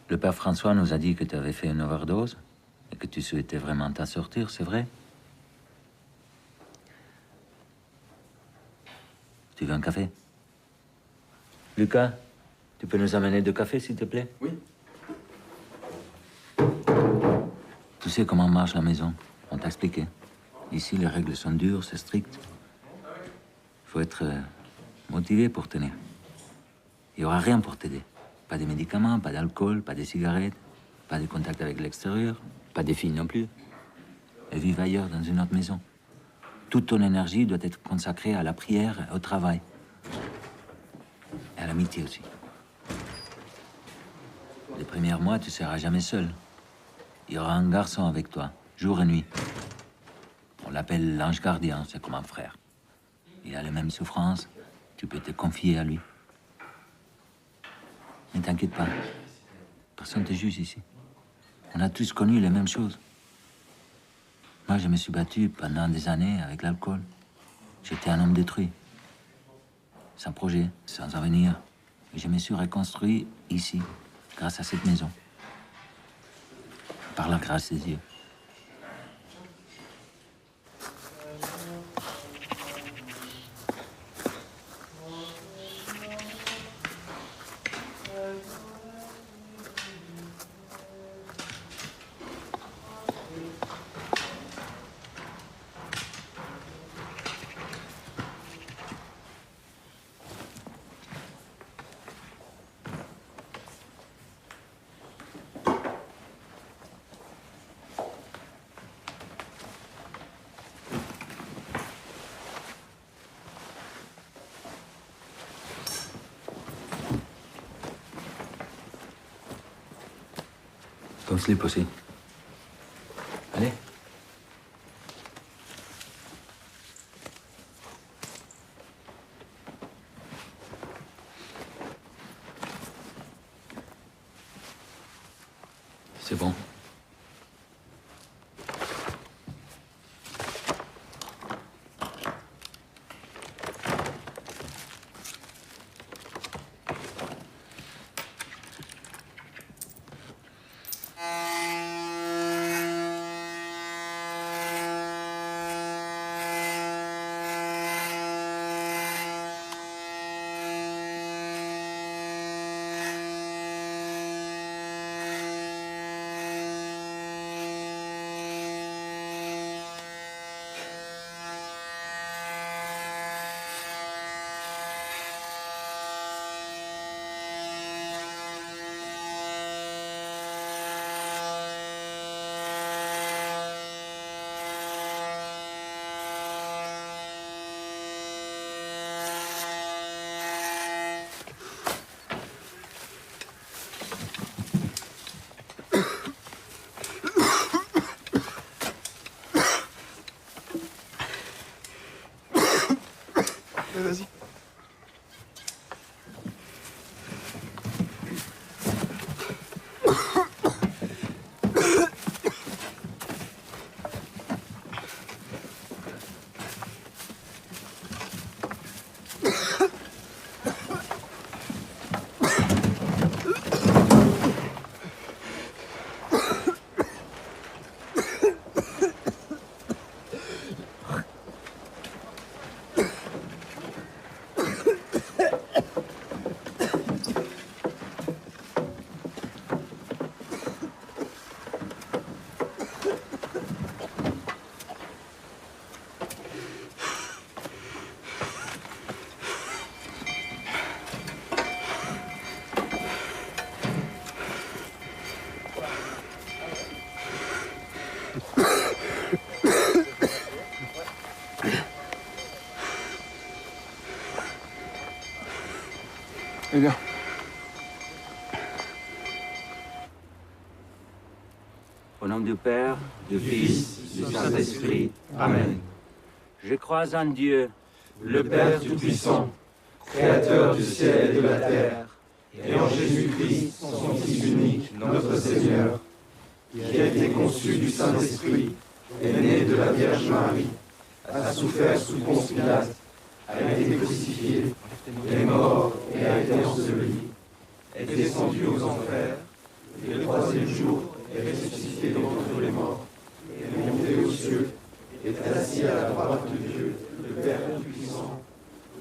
Le père François nous a dit que tu avais fait une overdose et que tu souhaitais vraiment t'en sortir, c'est vrai? Tu veux un café? Lucas, tu peux nous amener 2 cafés, s'il te plaît? Oui. Tu sais comment marche la maison? On t'a expliqué. Ici, les règles sont dures, c'est strict. Il faut être motivé pour tenir. Il n'y aura rien pour t'aider. Pas de médicaments, pas d'alcool, pas de cigarettes, pas de contact avec l'extérieur, pas de filles non plus. Et vivre ailleurs, dans une autre maison. Toute ton énergie doit être consacrée à la prière et au travail. Et à l'amitié aussi. Les premiers mois, tu ne seras jamais seul. Il y aura un garçon avec toi, jour et nuit. On l'appelle l'ange gardien, c'est comme un frère. Il a les mêmes souffrances, tu peux te confier à lui. Ne t'inquiète pas, personne ne te juge ici. On a tous connu les mêmes choses. Moi, je me suis battu pendant des années avec l'alcool. J'étais un homme détruit, sans projet, sans avenir. Et je me suis reconstruit ici, grâce à cette maison. Par la grâce de Dieu. Ton slip aussi. Allez. C'est bon. Vas-y. Eh bien. Au nom du Père, du Fils, du Saint-Esprit. Amen. Je crois en Dieu, le Père Tout-Puissant, Créateur du ciel et de la terre, et en Jésus-Christ, son Fils unique, notre Seigneur, qui a été conçu du Saint-Esprit, est né de la Vierge Marie, a souffert sous Ponce Pilate, a été crucifié, est mort et a été enseveli, est descendu aux enfers, troisième jour est ressuscité d'entre les morts, est monté aux cieux, est assis à la droite de Dieu, le Père Tout-Puissant,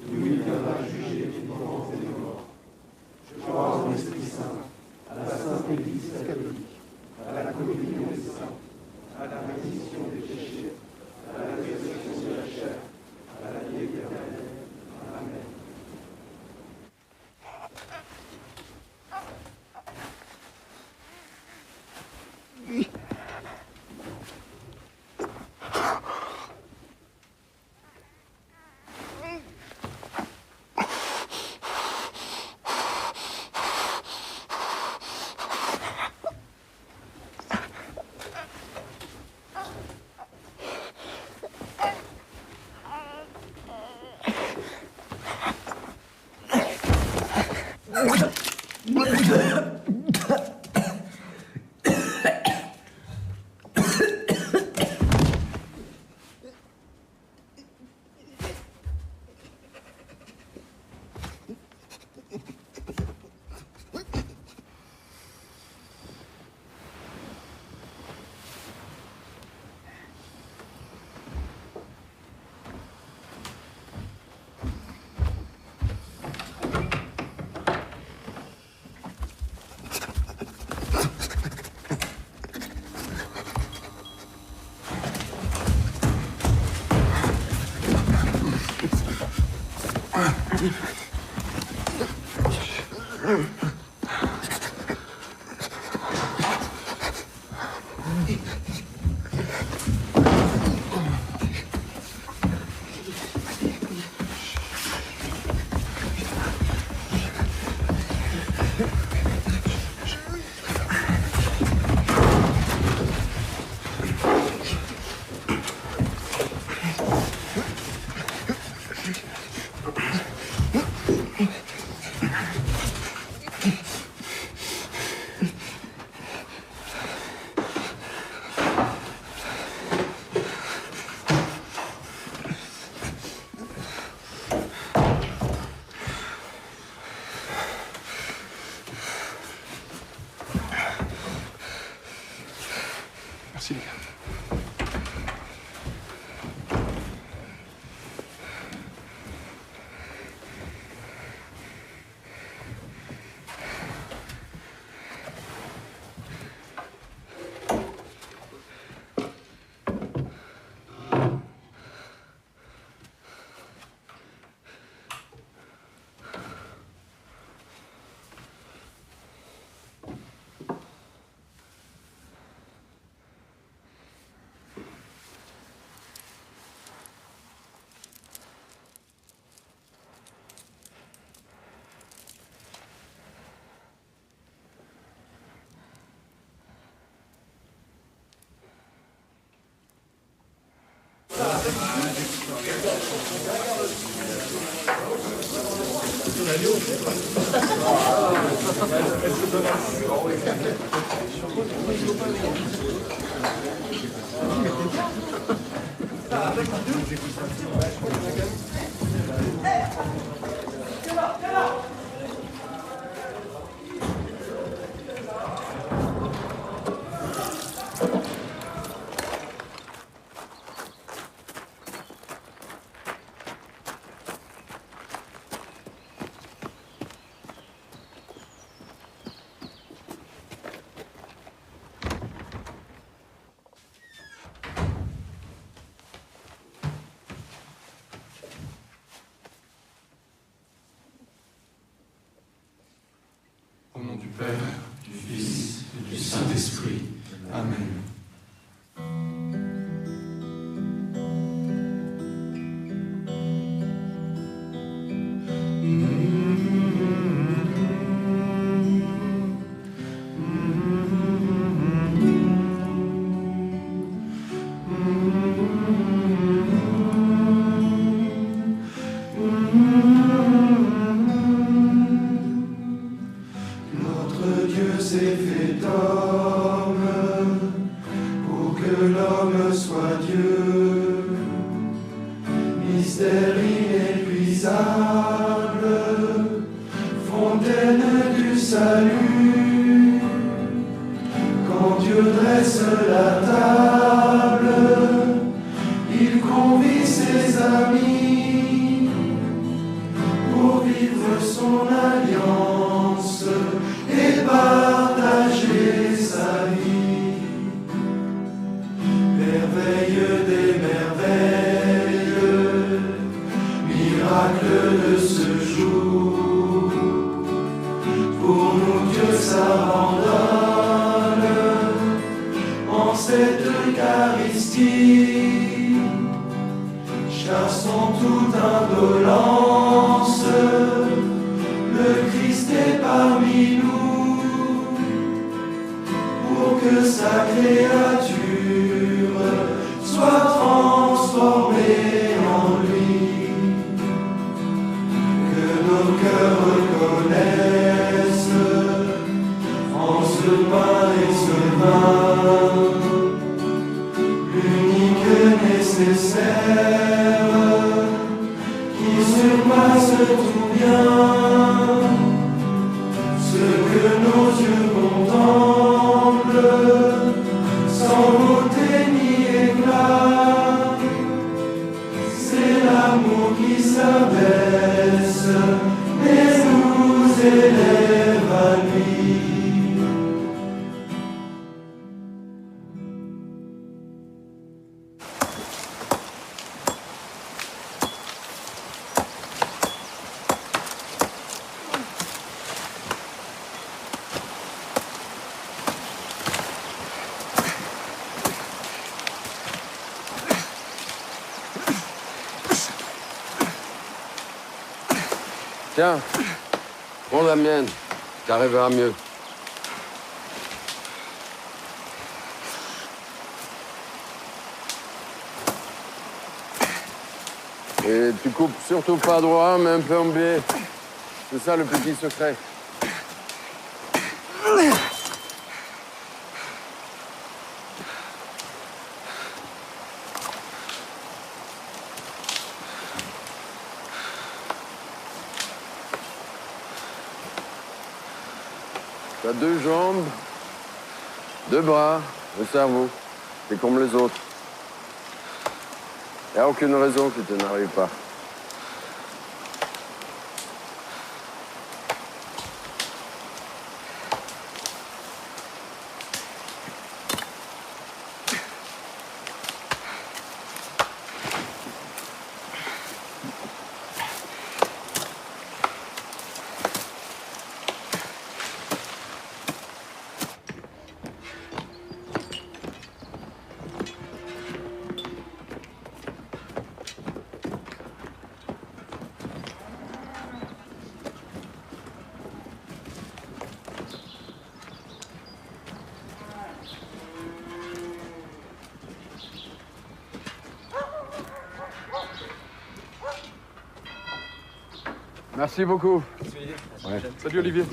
d'où il viendra juger les vivants et les morts. Je crois en l'Esprit Saint, à la Sainte Église catholique, à la communion des saints, à la rémission des péchés, à la résurrection de la chair, à la vie éternelle. Amen. Merci les gars. Au nom du Père, du Fils et du Saint-Esprit. Amen. Notre son alliance et partager sa vie. Merveille des merveilles, miracle de ce jour, pour nous Dieu s'abandonne en cette Eucharistie, chassons toute indolence, le Christ est parmi nous, pour que sa créature soit transformée en lui, que nos cœurs reconnaissent en ce pain et ce vin, l'unique nécessaire qui surpasse tout bien, ce que nos yeux contemplent sans beauté ni éclat, c'est l'amour qui s'abaisse et nous élève à lui. Tiens, prends la mienne, t'arriveras mieux. Et tu coupes surtout pas droit, mais un peu en biais. C'est ça le petit secret. T'as 2 jambes, 2 bras, le cerveau. C'est comme les autres. Il n'y a aucune raison que tu n'arrives pas. Merci beaucoup. Ouais. Salut Olivier.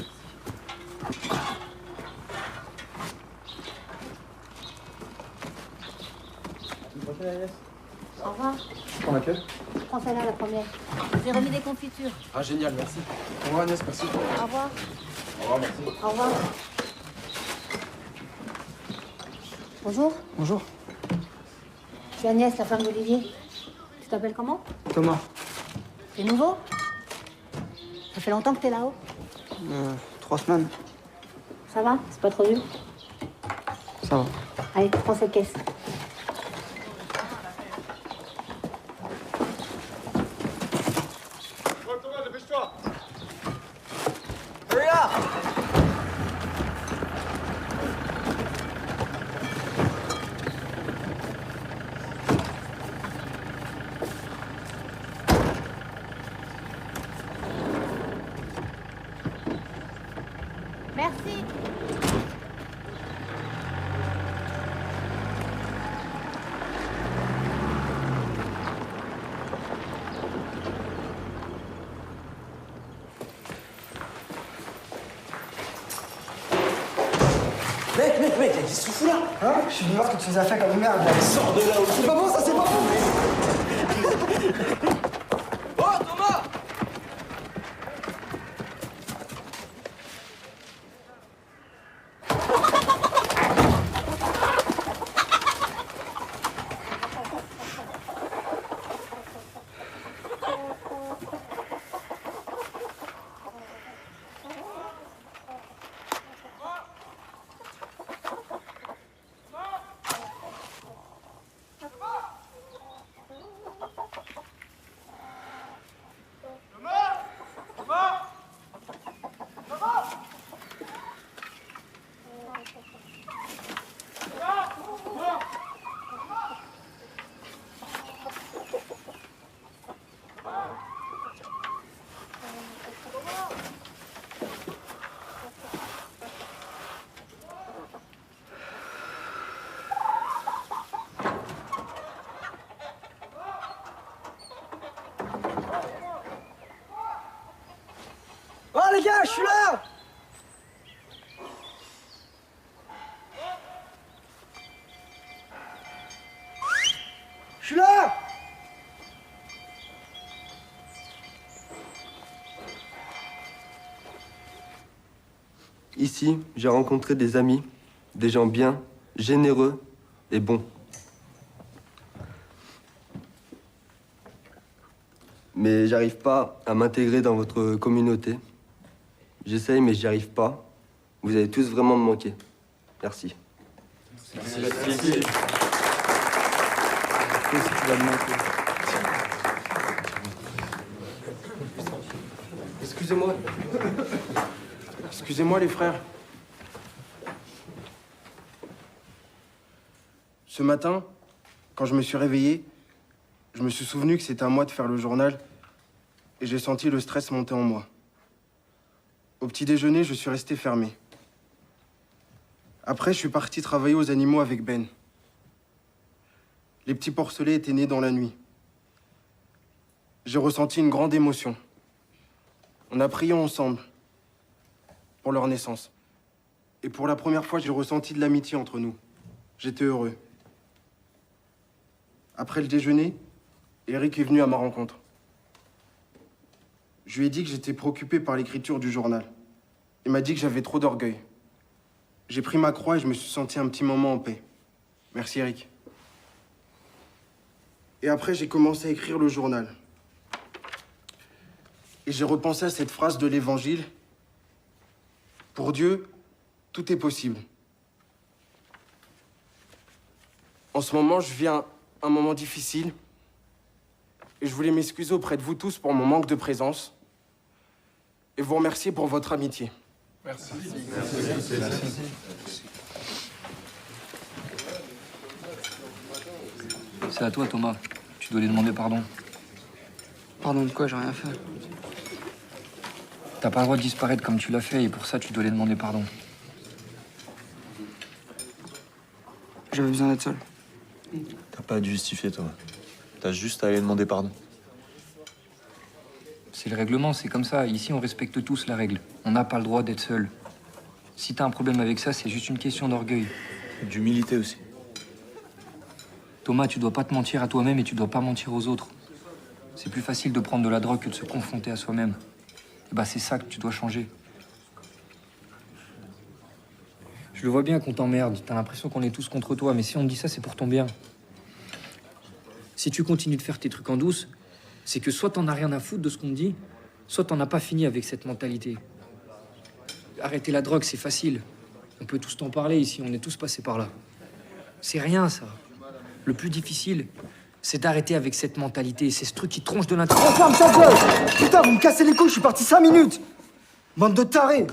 Au revoir. Prends laquelle? Je prends celle-là, la première. J'ai remis des confitures. Ah génial, merci. Au revoir Agnès, merci. Au revoir. Au revoir, merci. Au revoir. Bonjour, Bonjour. je suis Agnès, la femme d'Olivier. Tu t'appelles comment? Thomas. T'es nouveau? Ça fait longtemps que t'es là-haut? 3 semaines. Ça va? C'est pas trop dur? Ça va. Allez, prends cette caisse. Thomas, dépêche-toi. Merci. Mec, qu'est-ce que tu fous là? Hein? Je suis venu voir ce que tu nous as fait comme merde. Sors de là aussi. C'est pas bon, ça, c'est pas bon! Oh Thomas! gars, je suis là! Je suis là! Ici, j'ai rencontré des amis, des gens bien, généreux et bons. Mais j'arrive pas à m'intégrer dans votre communauté. J'essaye, mais j'y arrive pas. Vous allez tous vraiment me manquer. Merci. Merci. Excusez-moi. Excusez-moi les frères. Ce matin, quand je me suis réveillé, je me suis souvenu que c'était à moi de faire le journal et j'ai senti le stress monter en moi. Au petit déjeuner, je suis resté fermé. Après, je suis parti travailler aux animaux avec Ben. Les petits porcelets étaient nés dans la nuit. J'ai ressenti une grande émotion. On a prié ensemble pour leur naissance. Et pour la première fois, j'ai ressenti de l'amitié entre nous. J'étais heureux. Après le déjeuner, Eric est venu à ma rencontre. Je lui ai dit que j'étais préoccupé par l'écriture du journal. Il m'a dit que j'avais trop d'orgueil. J'ai pris ma croix et je me suis senti un petit moment en paix. Merci Eric. Et après, j'ai commencé à écrire le journal. Et j'ai repensé à cette phrase de l'Évangile. Pour Dieu, tout est possible. En ce moment, je vis un moment difficile. Et je voulais m'excuser auprès de vous tous pour mon manque de présence. Et vous remercier pour votre amitié. Merci. C'est à toi, Thomas. Tu dois lui demander pardon. Pardon de quoi? J'ai rien fait. T'as pas le droit de disparaître comme tu l'as fait et pour ça, tu dois lui demander pardon. J'avais besoin d'être seul. T'as pas à te justifier, Thomas. T'as juste à aller demander pardon. C'est le règlement, c'est comme ça. Ici, on respecte tous la règle. On n'a pas le droit d'être seul. Si t'as un problème avec ça, c'est juste une question d'orgueil. D'humilité aussi. Thomas, tu dois pas te mentir à toi-même et tu dois pas mentir aux autres. C'est plus facile de prendre de la drogue que de se confronter à soi-même. Et bah, c'est ça que tu dois changer. Je le vois bien qu'on t'emmerde. T'as l'impression qu'on est tous contre toi, mais si on te dit ça, c'est pour ton bien. Si tu continues de faire tes trucs en douce, c'est que soit t'en as rien à foutre de ce qu'on te dit, soit t'en as pas fini avec cette mentalité. Arrêter la drogue, c'est facile. On peut tous t'en parler ici, on est tous passés par là. C'est rien, ça. Le plus difficile, c'est d'arrêter avec cette mentalité. C'est ce truc qui tronche de l'intérieur. Oh, ferme ta gueule! Putain, vous me cassez les couilles, je suis parti 5 minutes! Bande de tarés!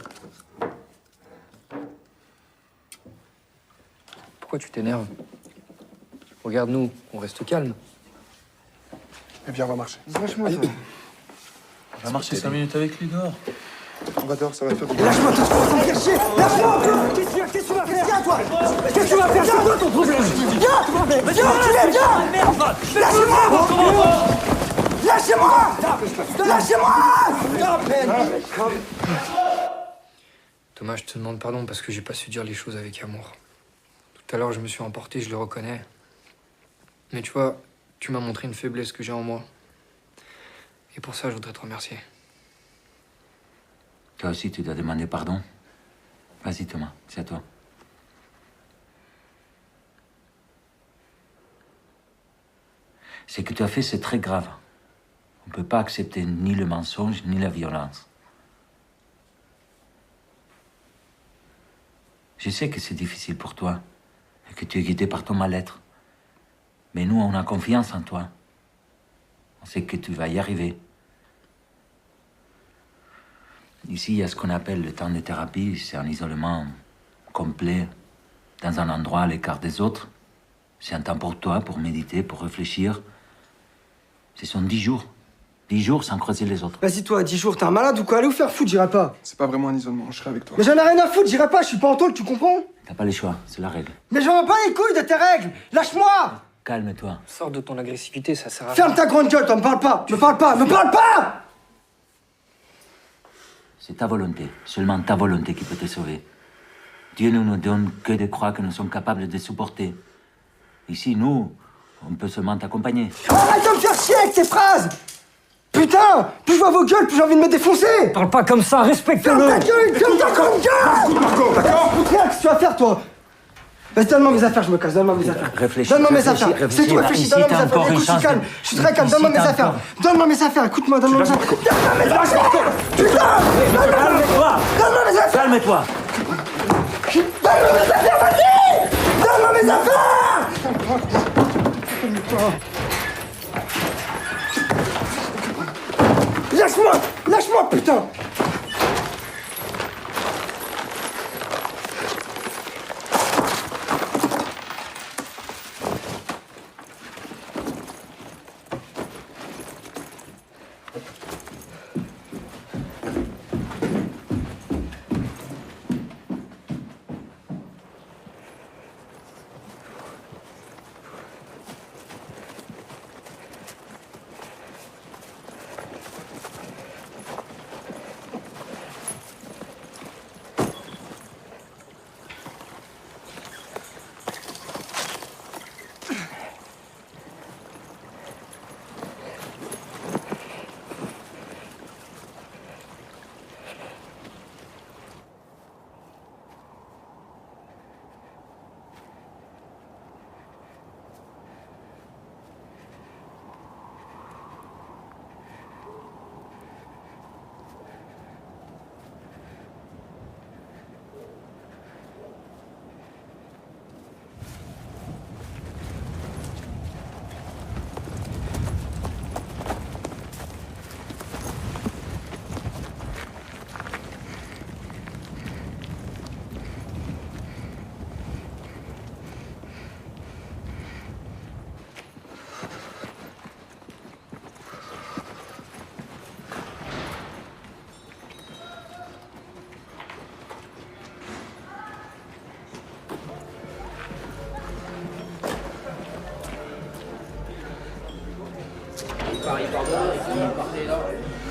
Pourquoi tu t'énerves? Regarde-nous, on reste calme. Eh bien, on va marcher. Lâche-moi, toi. On va marcher 5 minutes avec lui dehors. On va dehors, ça va faire du bien. Lâche-moi, toi, tu vas me faire chier! Lâche-moi encore! Qu'est-ce que tu vas faire? Viens, toi! Qu'est-ce que tu vas faire? C'est quoi ton problème? Viens! Viens! Lâchez-moi! Lâchez-moi! Lâchez-moi! Thomas, je te demande pardon parce que j'ai pas su dire les choses avec amour. Tout à l'heure, je me suis emporté, je le reconnais. Mais tu vois, tu m'as montré une faiblesse que j'ai en moi. Et pour ça, je voudrais te remercier. Toi aussi, tu dois demander pardon. Vas-y, Thomas, c'est à toi. Ce que tu as fait, c'est très grave. On ne peut pas accepter ni le mensonge, ni la violence. Je sais que c'est difficile pour toi et que tu es guidé par ton mal-être. Mais nous, on a confiance en toi. On sait que tu vas y arriver. Ici, il y a ce qu'on appelle le temps de thérapie. C'est un isolement complet, dans un endroit à l'écart des autres. C'est un temps pour toi, pour méditer, pour réfléchir. Ce sont 10 jours. 10 jours sans croiser les autres. Vas-y, toi, 10 jours, t'es un malade ou quoi? Allez vous faire foutre, j'irai pas. C'est pas vraiment un isolement, je serai avec toi. Mais j'en ai rien à foutre, j'irai pas, je suis pas en taule, tu comprends? T'as pas le choix, c'est la règle. Mais j'en ai pas les couilles de tes règles! Lâche-moi! Calme-toi. Sors de ton agressivité, ça sert à rien. Ferme ta grande gueule, toi, me parle pas! Me parle pas! Me parle pas! C'est ta volonté, seulement ta volonté qui peut te sauver. Dieu ne nous donne que des croix que nous sommes capables de supporter. Ici, nous, on peut seulement t'accompagner. Arrête de me faire chier avec tes phrases! Putain! Plus je vois vos gueules, plus j'ai envie de me défoncer! Parle pas comme ça, respecte-le! Ferme ta gueule! Ferme ta gueule! Marco, d'accord? Rien, qu'est-ce que tu vas faire, toi? Vas-y, donne-moi mes affaires, je me casse, donne-moi mes affaires. Réfléchis, Donne-moi mes réfléchis, affaires. réfléchis. C'est tout, réfléchis, Ici, donne-moi mes t'as affaires. encore une Écoute, je suis chance calme. de- Je suis très calme, Ici, donne-moi mes t'as affaires. encore- Donne-moi mes affaires, écoute-moi, donne-moi mes affaires. Donne-moi mes affaires! Putain! Calme-toi! Donne-moi mes affaires! Calme-toi! Donne-moi mes affaires, vas-y! Donne-moi mes affaires! Lâche-moi! Lâche-moi, putain!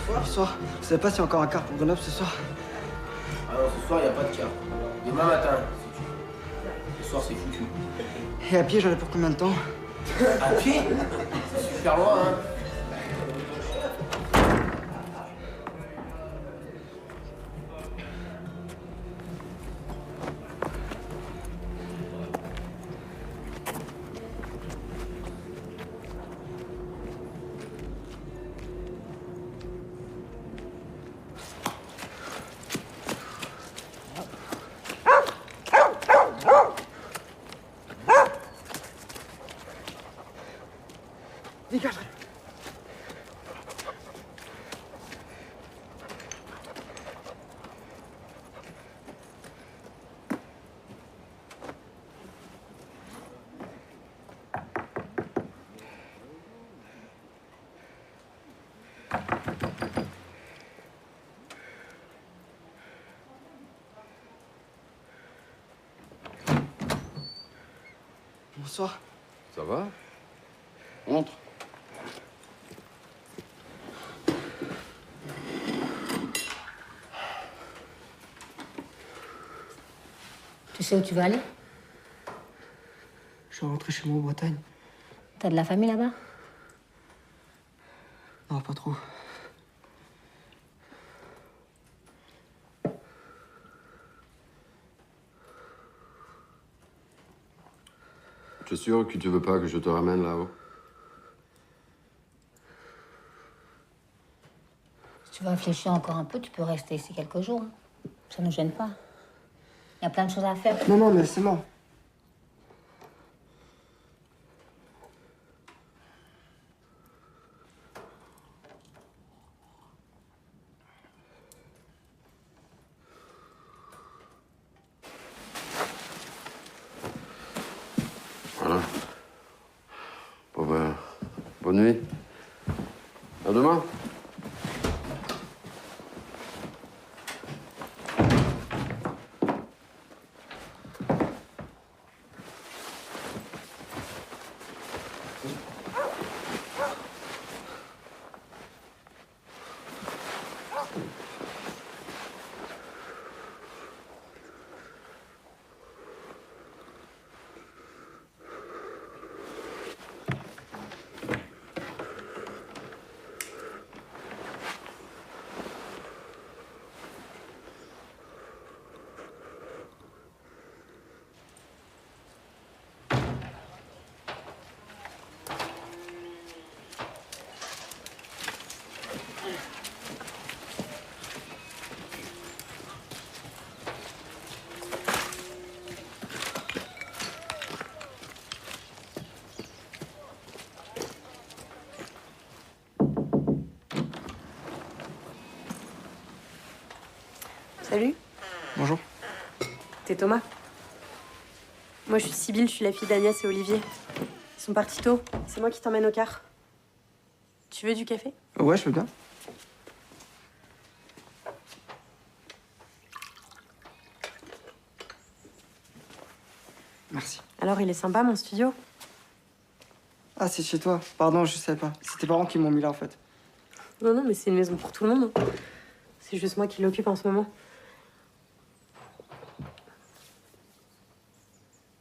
Bonsoir. Je sais pas s'il y a encore un quart pour Grenoble ce soir. Alors ce soir, il n'y a pas de quart. Demain matin, si tu veux. Ce soir, c'est foutu. Et à pied, j'en ai pour combien de temps? À pied? C'est super loin, hein. Dégage. Bonsoir. Ça va? Entre. Tu sais où tu vas aller? Je vais rentrer chez moi en Bretagne. T'as de la famille là-bas? Non, pas trop. Tu es sûr que tu veux pas que je te ramène là-haut? Si tu veux réfléchir encore un peu, tu peux rester ici quelques jours. Hein. Ça ne gêne pas. Il y a plein de choses à faire. Non, non, mais c'est mort. Voilà. Bon ben, bonne nuit. À demain. Salut. Bonjour. T'es Thomas? Moi, je suis Sybille, je suis la fille d'Agnès et Olivier. Ils sont partis tôt. C'est moi qui t'emmène au car. Tu veux du café? Ouais, je veux bien. Merci. Alors, il est sympa, mon studio? Ah, c'est chez toi. Pardon, je savais pas. C'est tes parents qui m'ont mis là, en fait. Non, non, mais c'est une maison pour tout le monde. C'est juste moi qui l'occupe en ce moment.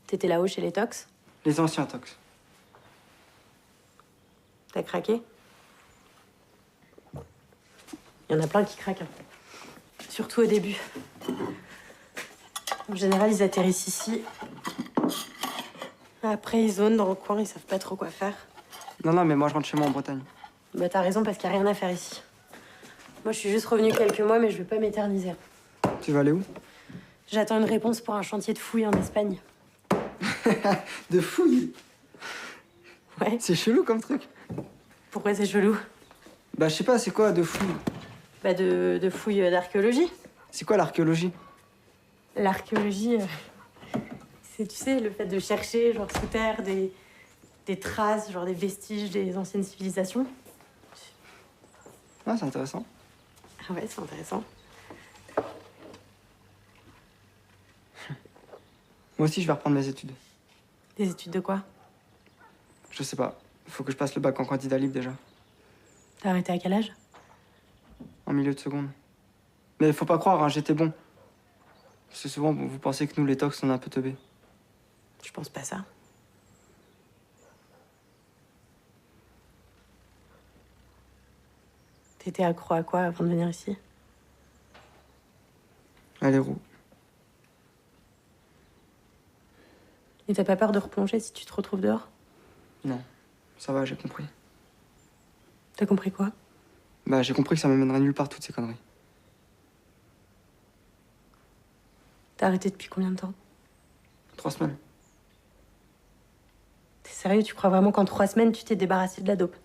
T'étais là-haut chez les Tox? Les anciens Tox. T'as craqué? Il y en a plein qui craquent. Hein. Surtout au début. En général, ils atterrissent ici. Après, ils zonent dans le coin, ils savent pas trop quoi faire. Non, non, mais moi, je rentre chez moi en Bretagne. Bah, t'as raison, parce qu'il y a rien à faire ici. Moi, je suis juste revenue quelques mois, mais je vais pas m'éterniser. Tu vas aller où? J'attends une réponse pour un chantier de fouilles en Espagne. De fouilles? Ouais. C'est chelou comme truc. Pourquoi c'est chelou? Bah, je sais pas, c'est quoi de fouilles? Bah, de fouilles d'archéologie. C'est quoi l'archéologie? L'archéologie, c'est, tu sais, le fait de chercher, genre, sous terre, des traces, genre des vestiges des anciennes civilisations. Ah, c'est intéressant. Ah ouais, c'est intéressant. Moi aussi, je vais reprendre mes études. Des études de quoi? Je sais pas. Faut que je passe le bac en candidat libre déjà. T'as arrêté à quel âge? En milieu de seconde. Mais faut pas croire, hein, j'étais bon. Parce que souvent, vous pensez que nous, les tox, on est un peu teubés. Je pense pas ça. T'étais accro à quoi avant de venir ici? À les roues. Et t'as pas peur de replonger si tu te retrouves dehors? Non, ça va, j'ai compris. T'as compris quoi? Bah, j'ai compris que ça m'amènerait nulle part, toutes ces conneries. T'as arrêté depuis combien de temps? 3 semaines. T'es sérieux? Tu crois vraiment qu'en 3 semaines, tu t'es débarrassé de la dope?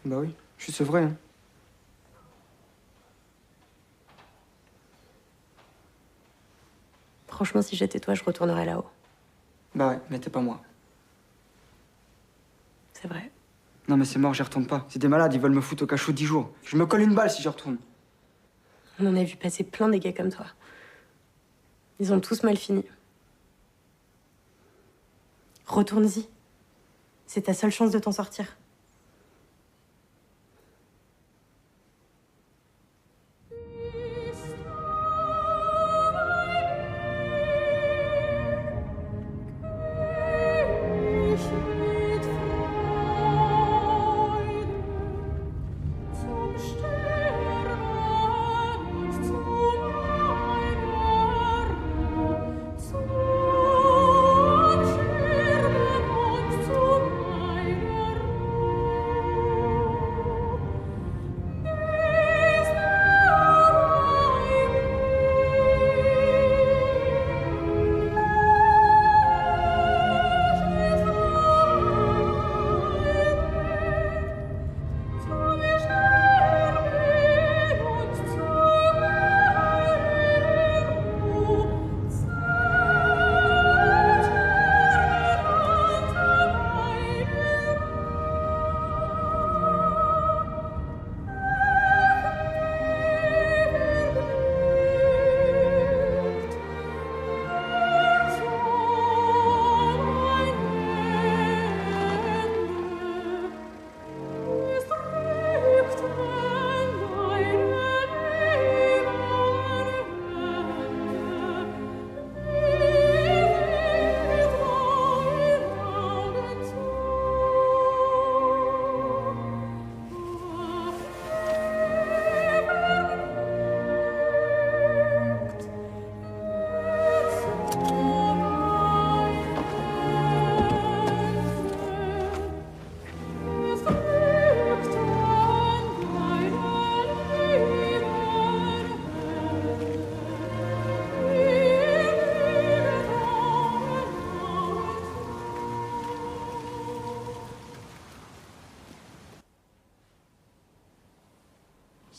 Bah oui, je suis sevré, hein. Franchement, si j'étais toi, je retournerais là-haut. Bah ouais, mais t'es pas moi. C'est vrai. Non mais c'est mort, j'y retourne pas. C'est des malades, ils veulent me foutre au cachot 10 jours. Je me colle une balle si j'y retourne. On en a vu passer plein des gars comme toi. Ils ont tous mal fini. Retourne-y. C'est ta seule chance de t'en sortir.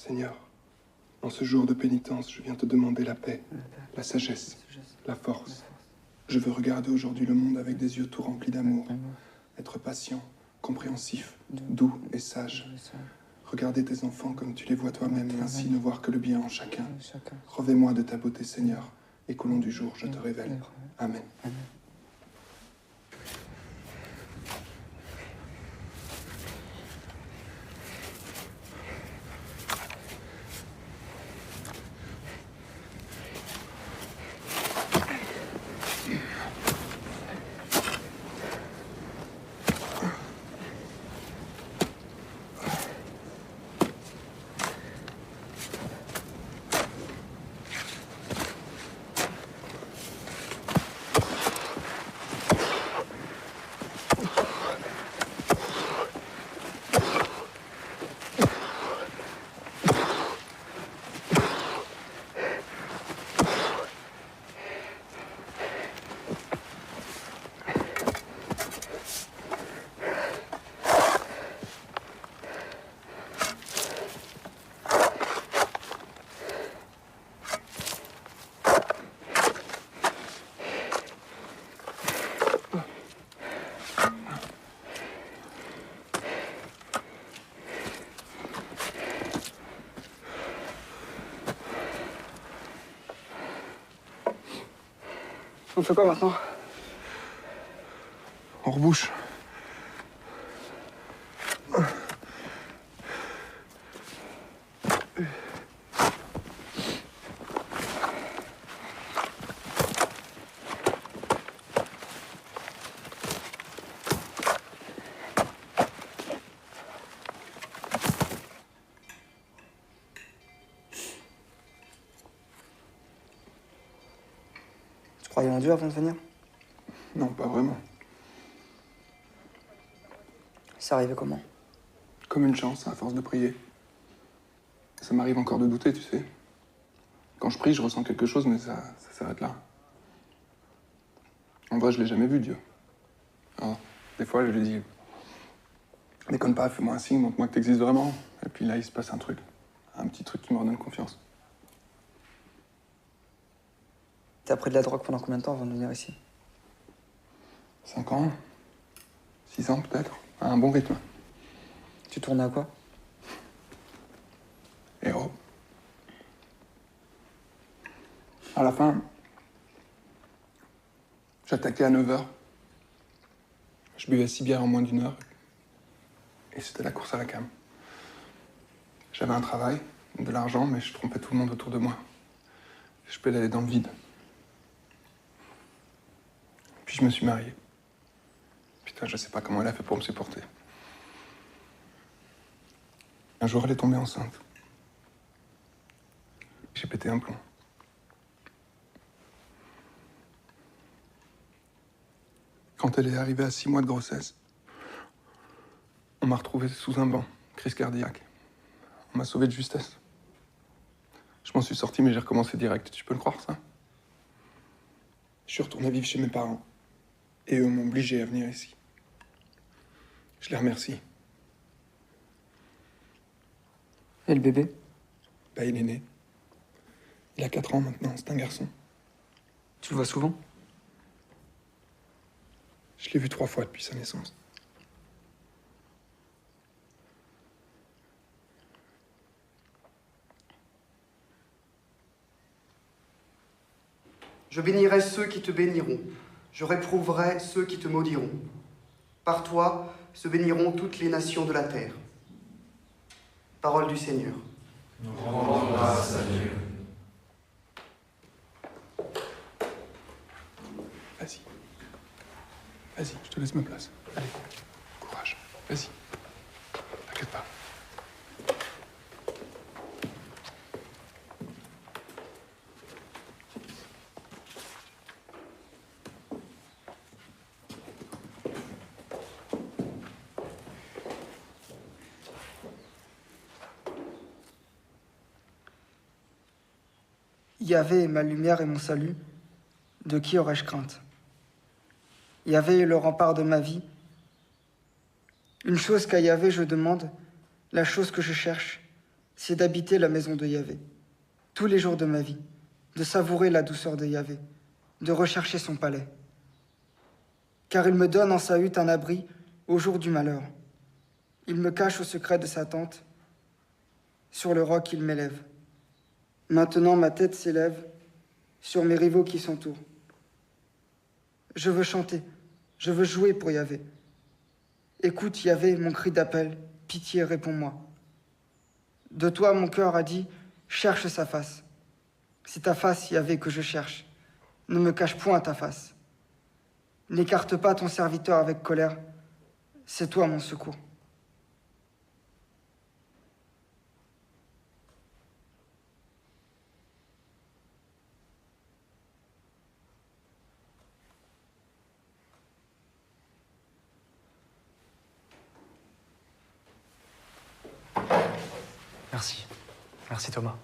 Seigneur, En ce jour de pénitence, je viens te demander la paix, la sagesse, la force. Je veux regarder aujourd'hui le monde avec des yeux tout remplis d'amour, être patient, compréhensif, doux et sage. Regarder tes enfants comme tu les vois toi-même et ainsi ne voir que le bien en chacun. Revêt-moi de ta beauté, Seigneur, et qu'au long du jour, je te révèle. Amen. On fait quoi maintenant? On rebouche. Tu croyais en Dieu avant de venir? Non, pas vraiment. C'est arrivé comment? Comme une chance, à force de prier. Ça m'arrive encore de douter, tu sais. Quand je prie, je ressens quelque chose, mais ça s'arrête là. En vrai, je l'ai jamais vu, Dieu. Alors, des fois, je lui dis, déconne pas, fais-moi un signe, montre-moi que t'existes vraiment. Et puis là, il se passe un truc. Un petit truc qui me redonne confiance. T'as pris de la drogue pendant combien de temps avant de venir ici? 5 ans 6 ans, peut-être. À un bon rythme. Tu tournais à quoi? Héros. À la fin, j'attaquais à 9h. Je buvais 6 bières en moins d'1 heure. Et c'était la course à la cam. J'avais un travail, de l'argent, mais je trompais tout le monde autour de moi. Je pédalais dans le vide. Puis je me suis marié. Putain, je sais pas comment elle a fait pour me supporter. Un jour, elle est tombée enceinte. J'ai pété un plomb. Quand elle est arrivée à 6 mois de grossesse, on m'a retrouvé sous un banc, crise cardiaque. On m'a sauvé de justesse. Je m'en suis sorti, mais j'ai recommencé direct. Tu peux le croire, ça? Je suis retourné vivre chez mes parents. Et eux m'ont obligé à venir ici. Je les remercie. Et le bébé? Bah, il est né. Il a 4 ans maintenant, c'est un garçon. Tu le vois souvent? Je l'ai vu 3 fois depuis sa naissance. Je bénirai ceux qui te béniront. Je réprouverai ceux qui te maudiront. Par toi se béniront toutes les nations de la terre. Parole du Seigneur. Nous rendons grâce à Dieu. Vas-y. Vas-y, je te laisse ma place. Allez, courage. Vas-y. T'inquiète pas. Yahvé est ma lumière et mon salut. De qui aurais-je crainte? Yahvé est le rempart de ma vie. Une chose qu'à Yahvé je demande, la chose que je cherche, c'est d'habiter la maison de Yahvé tous les jours de ma vie, de savourer la douceur de Yahvé, de rechercher son palais. Car il me donne en sa hutte un abri au jour du malheur. Il me cache au secret de sa tente. Sur le roc, il m'élève. Maintenant, ma tête s'élève sur mes rivaux qui s'entourent. Je veux chanter, je veux jouer pour Yahvé. Écoute, Yahvé, mon cri d'appel, pitié, réponds-moi. De toi, mon cœur a dit, cherche sa face. C'est ta face, Yahvé, que je cherche. Ne me cache point ta face. N'écarte pas ton serviteur avec colère. C'est toi mon secours. Merci. Merci Thomas.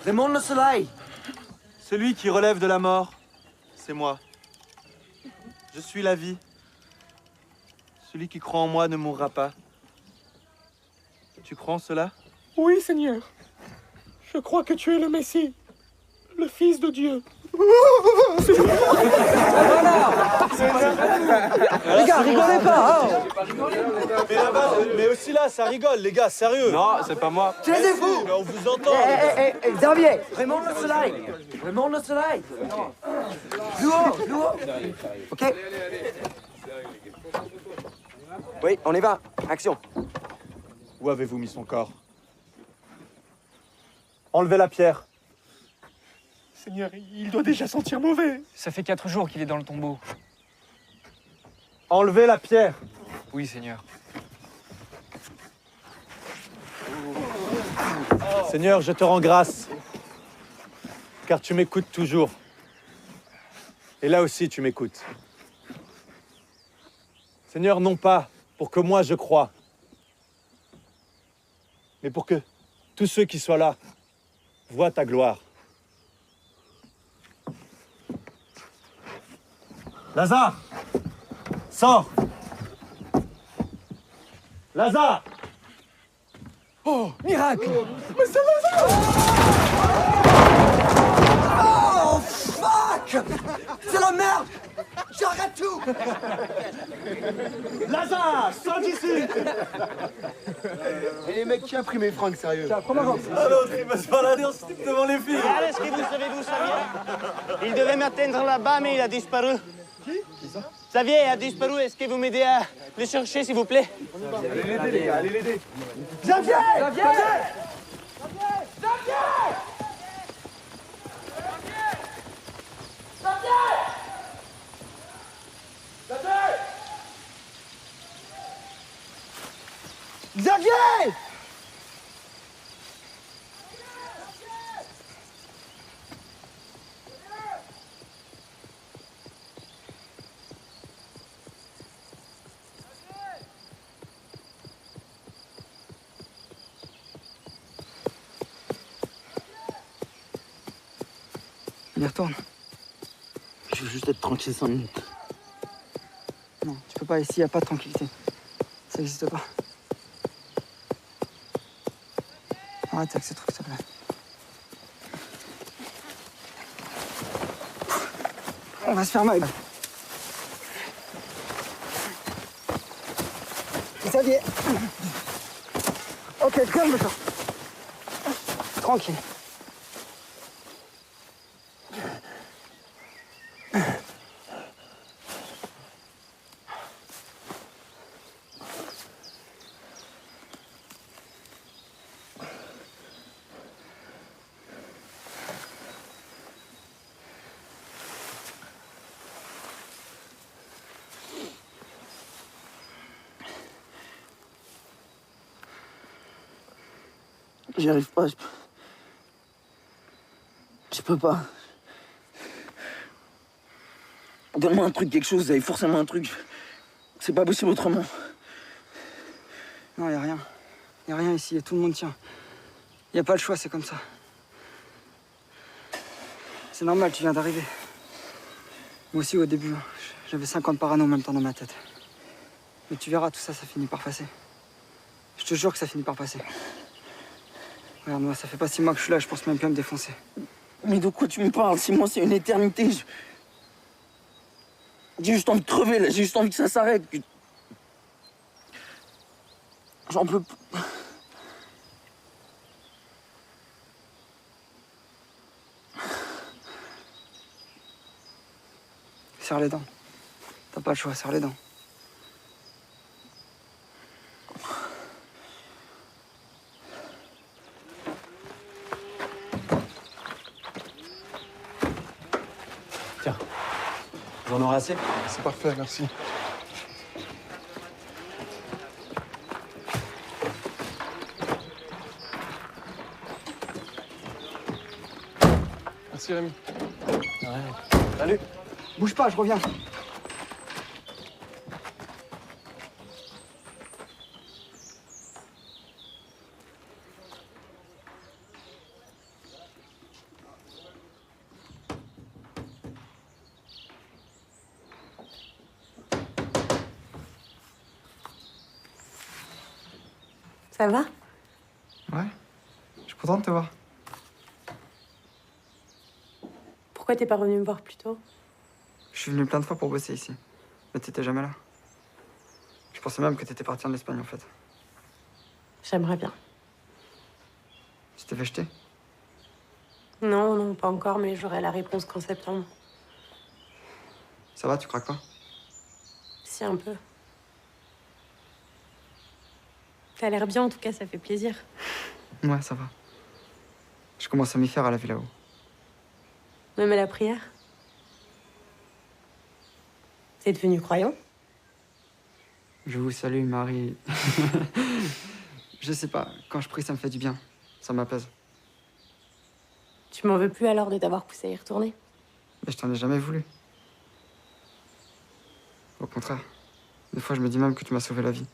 Raymond le Soleil. Celui qui relève de la mort, c'est moi. Je suis la vie. Celui qui croit en moi ne mourra pas. Tu crois en cela? Oui, Seigneur. Je crois que tu es le Messie, le Fils de Dieu. Les gars, rigolez pas, hein. Mais là-bas, mais aussi là, ça rigole, les gars, sérieux. Non, c'est pas moi. Taisez-vous. On vous entend. Xavier, Raymond le Soleil. Raymond le Soleil. Plus haut, plus haut. Ok. Oui, on y va. Action. Où avez-vous mis son corps? Enlevez la pierre. Seigneur, il doit déjà sentir mauvais. Ça fait 4 jours qu'il est dans le tombeau. Enlevez la pierre. Oui, Seigneur. Seigneur, je te rends grâce, car tu m'écoutes toujours. Et là aussi, tu m'écoutes. Seigneur, non pas pour que moi je croie, mais pour que tous ceux qui soient là voient ta gloire. Lazare! Sors! Lazare! Oh, miracle! Mais c'est Lazare! Oh, fuck! C'est la merde! J'arrête tout. Lazare, sors d'ici. Et les mecs, qui a pris mes fringues, sérieux? Ah, l'autre, il va se balader en slip devant les filles. Est-ce que vous savez d'où ça vient? Il devait m'atteindre là-bas, mais il a disparu. Qui ça? Xavier a disparu. Est-ce que vous m'aidez à le chercher, s'il vous plaît? Allez l'aider, les gars, allez l'aider. Xavier! Xavier! Xavier! On y retourne. Je veux juste être tranquille 5 minutes. Non, tu peux pas, ici, y a pas de tranquillité. Ça n'existe pas. Arrête avec ces trucs, s'il te plaît. On va se faire mal. Xavier. Ok, calme-toi. Tranquille. J'y arrive pas, je peux pas. Donne-moi un truc, quelque chose, vous avez forcément un truc. C'est pas possible autrement. Non, y a rien. Y a rien ici, et tout le monde tient. Y a pas le choix, c'est comme ça. C'est normal, tu viens d'arriver. Moi aussi, au début, j'avais 50 parano en même temps dans ma tête. Mais tu verras, tout ça, ça finit par passer. Je te jure que ça finit par passer. Regarde-moi, ça fait pas 6 mois que je suis là, je pense même plus à me défoncer. Mais de quoi tu me parles? 6 mois, c'est une éternité. J'ai juste envie de crever, là. J'ai juste envie que ça s'arrête. J'en peux plus. Serre les dents. T'as pas le choix, serre les dents. Tiens, vous en aurez assez? C'est parfait, merci. Merci, Rémi. Salut. Bouge pas, je reviens. Ça va? Ouais, je suis content de te voir. Pourquoi t'es pas revenu me voir plus tôt? Je suis venu plein de fois pour bosser ici. Mais t'étais jamais là. Je pensais même que t'étais parti en Espagne, en fait. J'aimerais bien. Tu t'es fait jeter? Non, non, pas encore, mais j'aurai la réponse qu'en septembre. Ça va, tu craques pas? Si, un peu. T'as l'air bien, en tout cas, ça fait plaisir. Ouais, ça va. Je commence à m'y faire à la vie là-haut. Même à la prière? T'es devenu croyant? Je vous salue, Marie. Je sais pas, quand je prie, ça me fait du bien. Ça m'apaise. Tu m'en veux plus alors de t'avoir poussé à y retourner? Mais je t'en ai jamais voulu. Au contraire. Des fois, je me dis même que tu m'as sauvé la vie.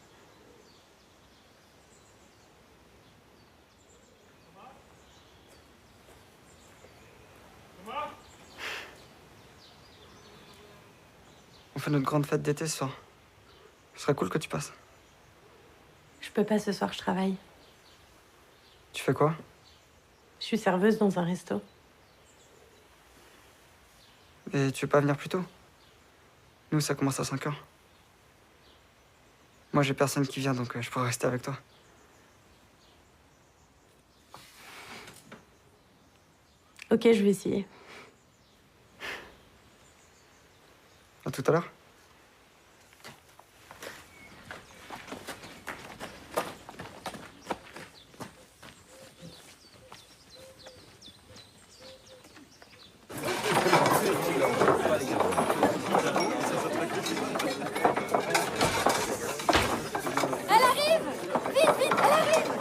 On fait notre grande fête d'été ce soir. Ce serait cool que tu passes. Je peux pas ce soir, je travaille. Tu fais quoi? Je suis serveuse dans un resto. Et tu veux pas venir plus tôt? Nous, ça commence à 5 heures. Moi, j'ai personne qui vient, donc je pourrais rester avec toi. Ok, je vais essayer. À tout à l'heure. Elle arrive! Vite, vite, elle arrive!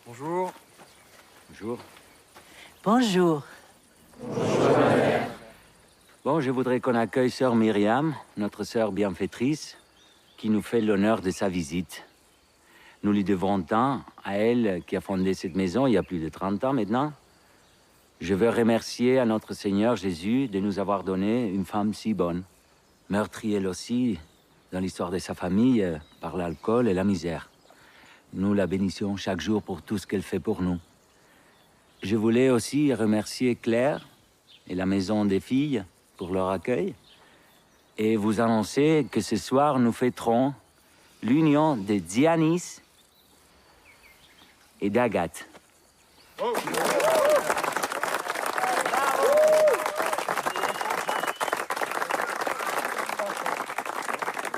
Bonjour. Bonjour. Bonjour. Bon, je voudrais qu'on accueille sœur Myriam, notre sœur bienfaitrice, qui nous fait l'honneur de sa visite. Nous lui devons tant à elle qui a fondé cette maison il y a plus de 30 ans maintenant. Je veux remercier à notre Seigneur Jésus de nous avoir donné une femme si bonne, meurtrie elle aussi dans l'histoire de sa famille par l'alcool et la misère. Nous la bénissons chaque jour pour tout ce qu'elle fait pour nous. Je voulais aussi remercier Claire et la Maison des Filles pour leur accueil et vous annoncer que ce soir nous fêterons l'union de Dianis et d'Agathe.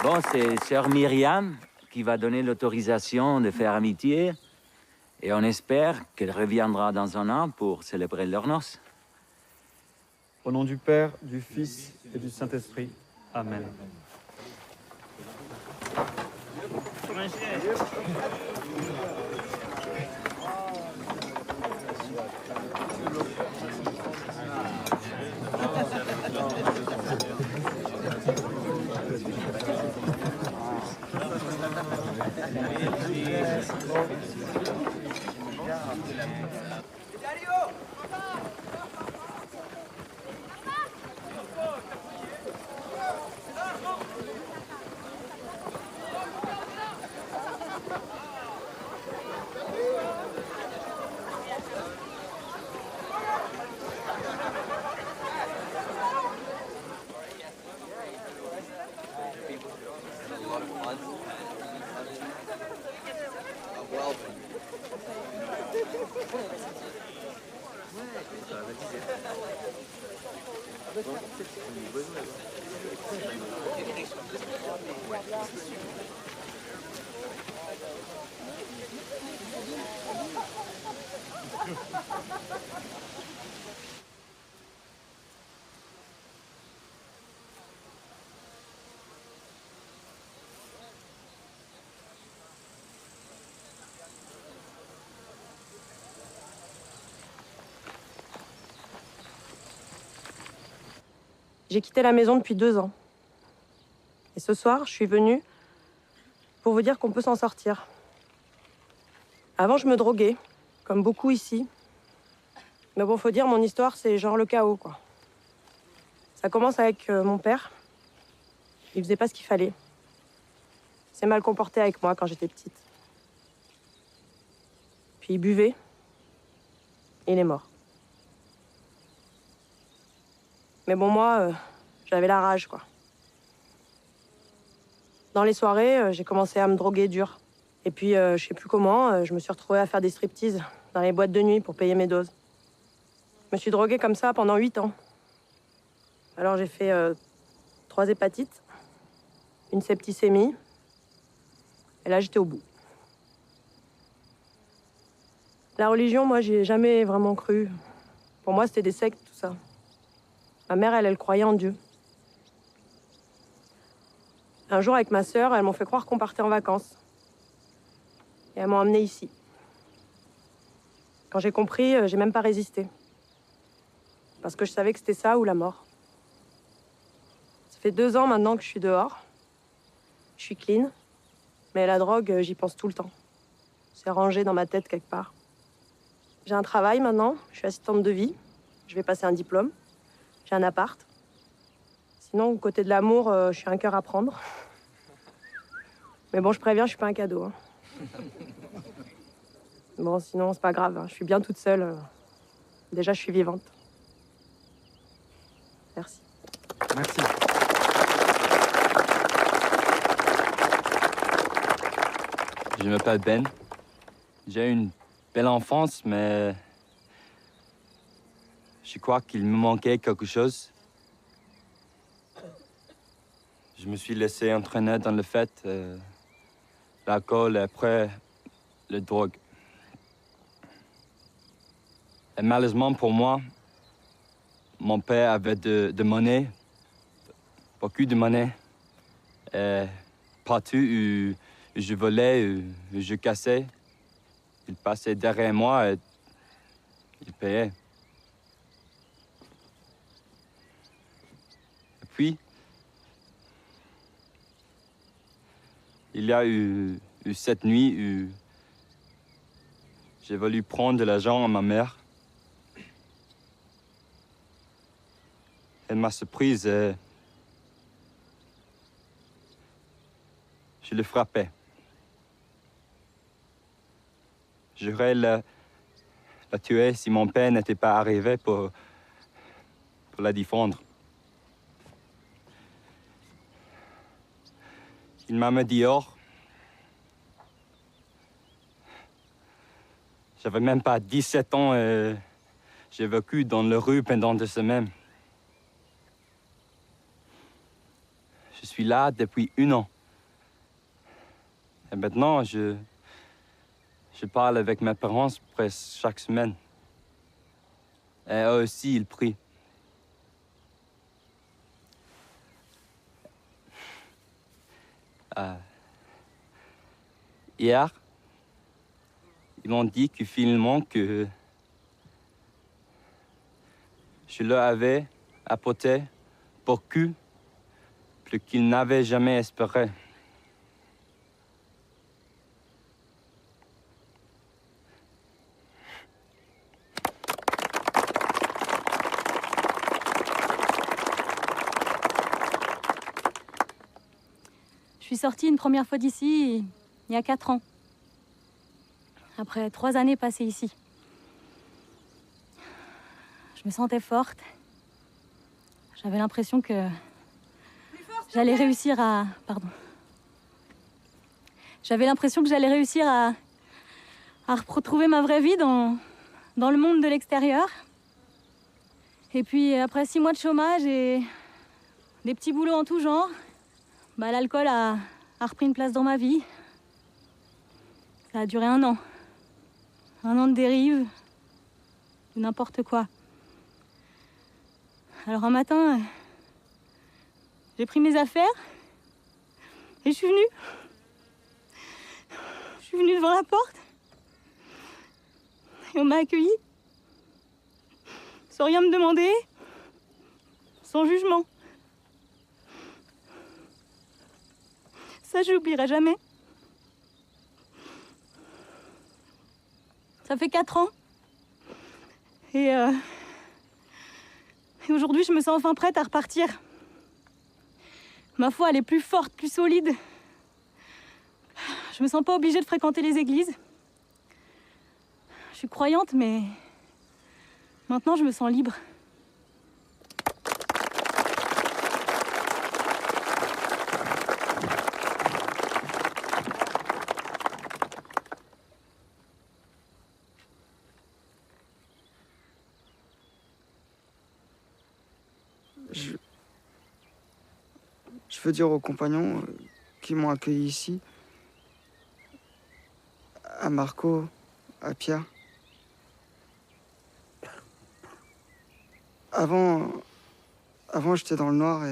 Bon, c'est sœur Myriam qui va donner l'autorisation de faire amitié et on espère qu'elle reviendra dans un an pour célébrer leurs noces. Au nom du Père, du Fils et du Saint-Esprit. Amen. J'ai quitté la maison depuis 2 ans. Et ce soir, je suis venue pour vous dire qu'on peut s'en sortir. Avant, je me droguais, comme beaucoup ici. Mais bon, faut dire, mon histoire, c'est genre le chaos, quoi. Ça commence avec mon père. Il faisait pas ce qu'il fallait. Il s'est mal comporté avec moi quand j'étais petite. Puis il buvait. Et il est mort. Mais bon, moi, j'avais la rage, quoi. Dans les soirées, j'ai commencé à me droguer dur. Et puis, je sais plus comment, je me suis retrouvée à faire des striptease dans les boîtes de nuit pour payer mes doses. Je me suis droguée comme ça pendant 8 ans. Alors, j'ai fait 3 hépatites, une septicémie, et là, j'étais au bout. La religion, moi, j'y ai jamais vraiment cru. Pour moi, c'était des sectes, tout ça. Ma mère, elle croyait en Dieu. Un jour, avec ma sœur, elles m'ont fait croire qu'on partait en vacances. Et elles m'ont emmenée ici. Quand j'ai compris, j'ai même pas résisté. Parce que je savais que c'était ça ou la mort. Ça fait 2 ans maintenant que je suis dehors. Je suis clean. Mais la drogue, j'y pense tout le temps. C'est rangé dans ma tête quelque part. J'ai un travail maintenant, je suis assistante de vie. Je vais passer un diplôme. J'ai un appart. Sinon, côté de l'amour, je suis un cœur à prendre. Mais bon, je préviens, je suis pas un cadeau. Hein. Bon, sinon, c'est pas grave. Hein. Je suis bien toute seule. Déjà, je suis vivante. Merci. Merci. Je m'appelle Ben. J'ai eu une belle enfance, mais je crois qu'il me manquait quelque chose. Je me suis laissé entraîner dans le fait, l'alcool et après, la drogue. Et malheureusement pour moi, mon père avait de monnaie, beaucoup de monnaie. Et partout où je volais, où je cassais, il passait derrière moi et il payait. Et puis, il y a eu cette nuit où j'ai voulu prendre de l'argent à ma mère. Elle m'a surprise et je le frappais. J'aurais la tuer si mon père n'était pas arrivé pour la défendre. Il m'a mis dehors. J'avais même pas 17 ans et j'ai vécu dans la rue pendant 2 semaines. Je suis là depuis 1 an. Et maintenant, je parle avec mes parents presque chaque semaine. Et eux aussi, ils prient. Hier, ils m'ont dit que finalement que je leur avais apporté beaucoup plus qu'ils n'avaient jamais espéré. Je suis sortie une première fois d'ici il y a 4 ans. Après 3 années passées ici. Je me sentais forte. J'avais l'impression que j'allais réussir à... Pardon. J'avais l'impression que j'allais réussir à retrouver ma vraie vie dans le monde de l'extérieur. Et puis après 6 mois de chômage et des petits boulots en tout genre, bah, l'alcool a repris une place dans ma vie. Ça a duré 1 an. 1 an de dérive, de n'importe quoi. Alors un matin, j'ai pris mes affaires et je suis venue. Je suis venue devant la porte et on m'a accueillie. Sans rien me demander, sans jugement. Ça, je l'oublierai jamais. Ça fait 4 ans. Et aujourd'hui, je me sens enfin prête à repartir. Ma foi, elle est plus forte, plus solide. Je me sens pas obligée de fréquenter les églises. Je suis croyante, mais maintenant, je me sens libre. Je veux dire aux compagnons qui m'ont accueilli ici, à Marco, à Pierre. Avant, j'étais dans le noir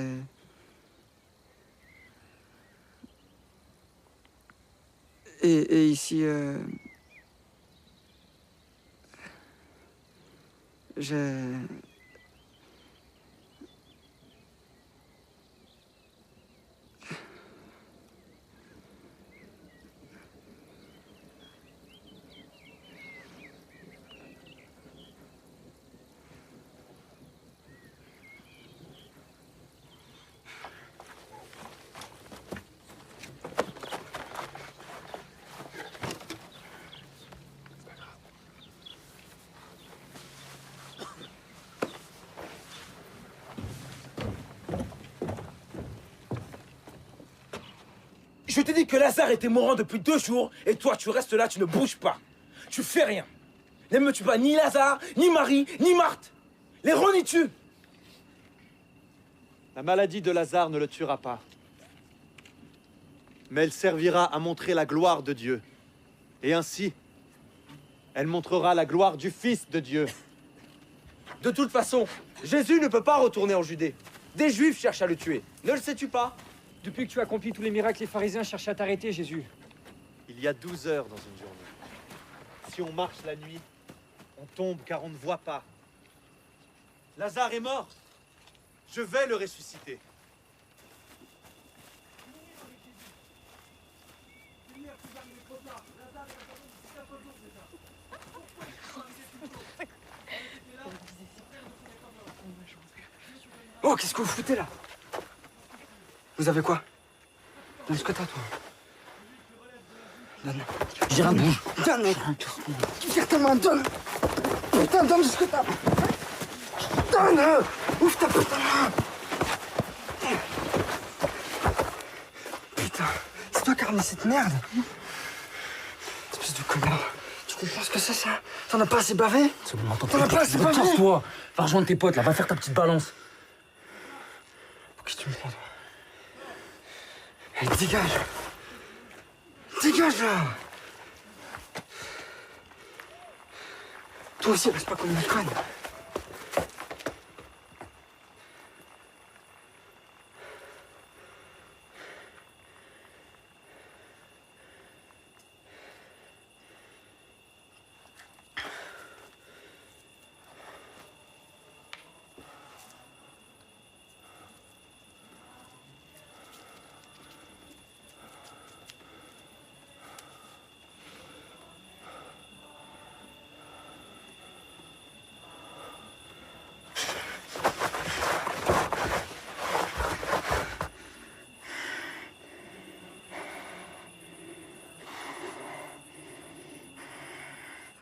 et ici, j'ai... Je t'ai dit que Lazare était mourant depuis 2 jours, et toi, tu restes là, tu ne bouges pas. Tu fais rien. Ne tue pas ni Lazare, ni Marie, ni Marthe. Les renifie-tu? La maladie de Lazare ne le tuera pas. Mais elle servira à montrer la gloire de Dieu. Et ainsi, elle montrera la gloire du Fils de Dieu. De toute façon, Jésus ne peut pas retourner en Judée. Des Juifs cherchent à le tuer. Ne le sais-tu pas? Depuis que tu as accompli tous les miracles, les pharisiens cherchent à t'arrêter, Jésus. Il y a 12 heures dans une journée. Si on marche la nuit, on tombe car on ne voit pas. Lazare est mort. Je vais le ressusciter. Oh, qu'est-ce que vous foutez là? Vous avez quoi? Donne ce que t'as, toi. Donne. J'ai rien, bouge. Donne, mec. Tire ta main, donne. Putain, donne ce que t'as. Donne. Ouvre ta putain de main. Putain, c'est toi qui as ramené cette merde. Espèce de connard. Tu comprends ce que c'est, ça? T'en as pas assez bavé? C'est bon, attends, t'en as pas assez bavé? Casse-toi. Va rejoindre tes potes, là. Va faire ta petite balance. Pour qui tu me prends, toi? Allez, dégage. Dégage, là. Toi aussi, reste pas comme une conne.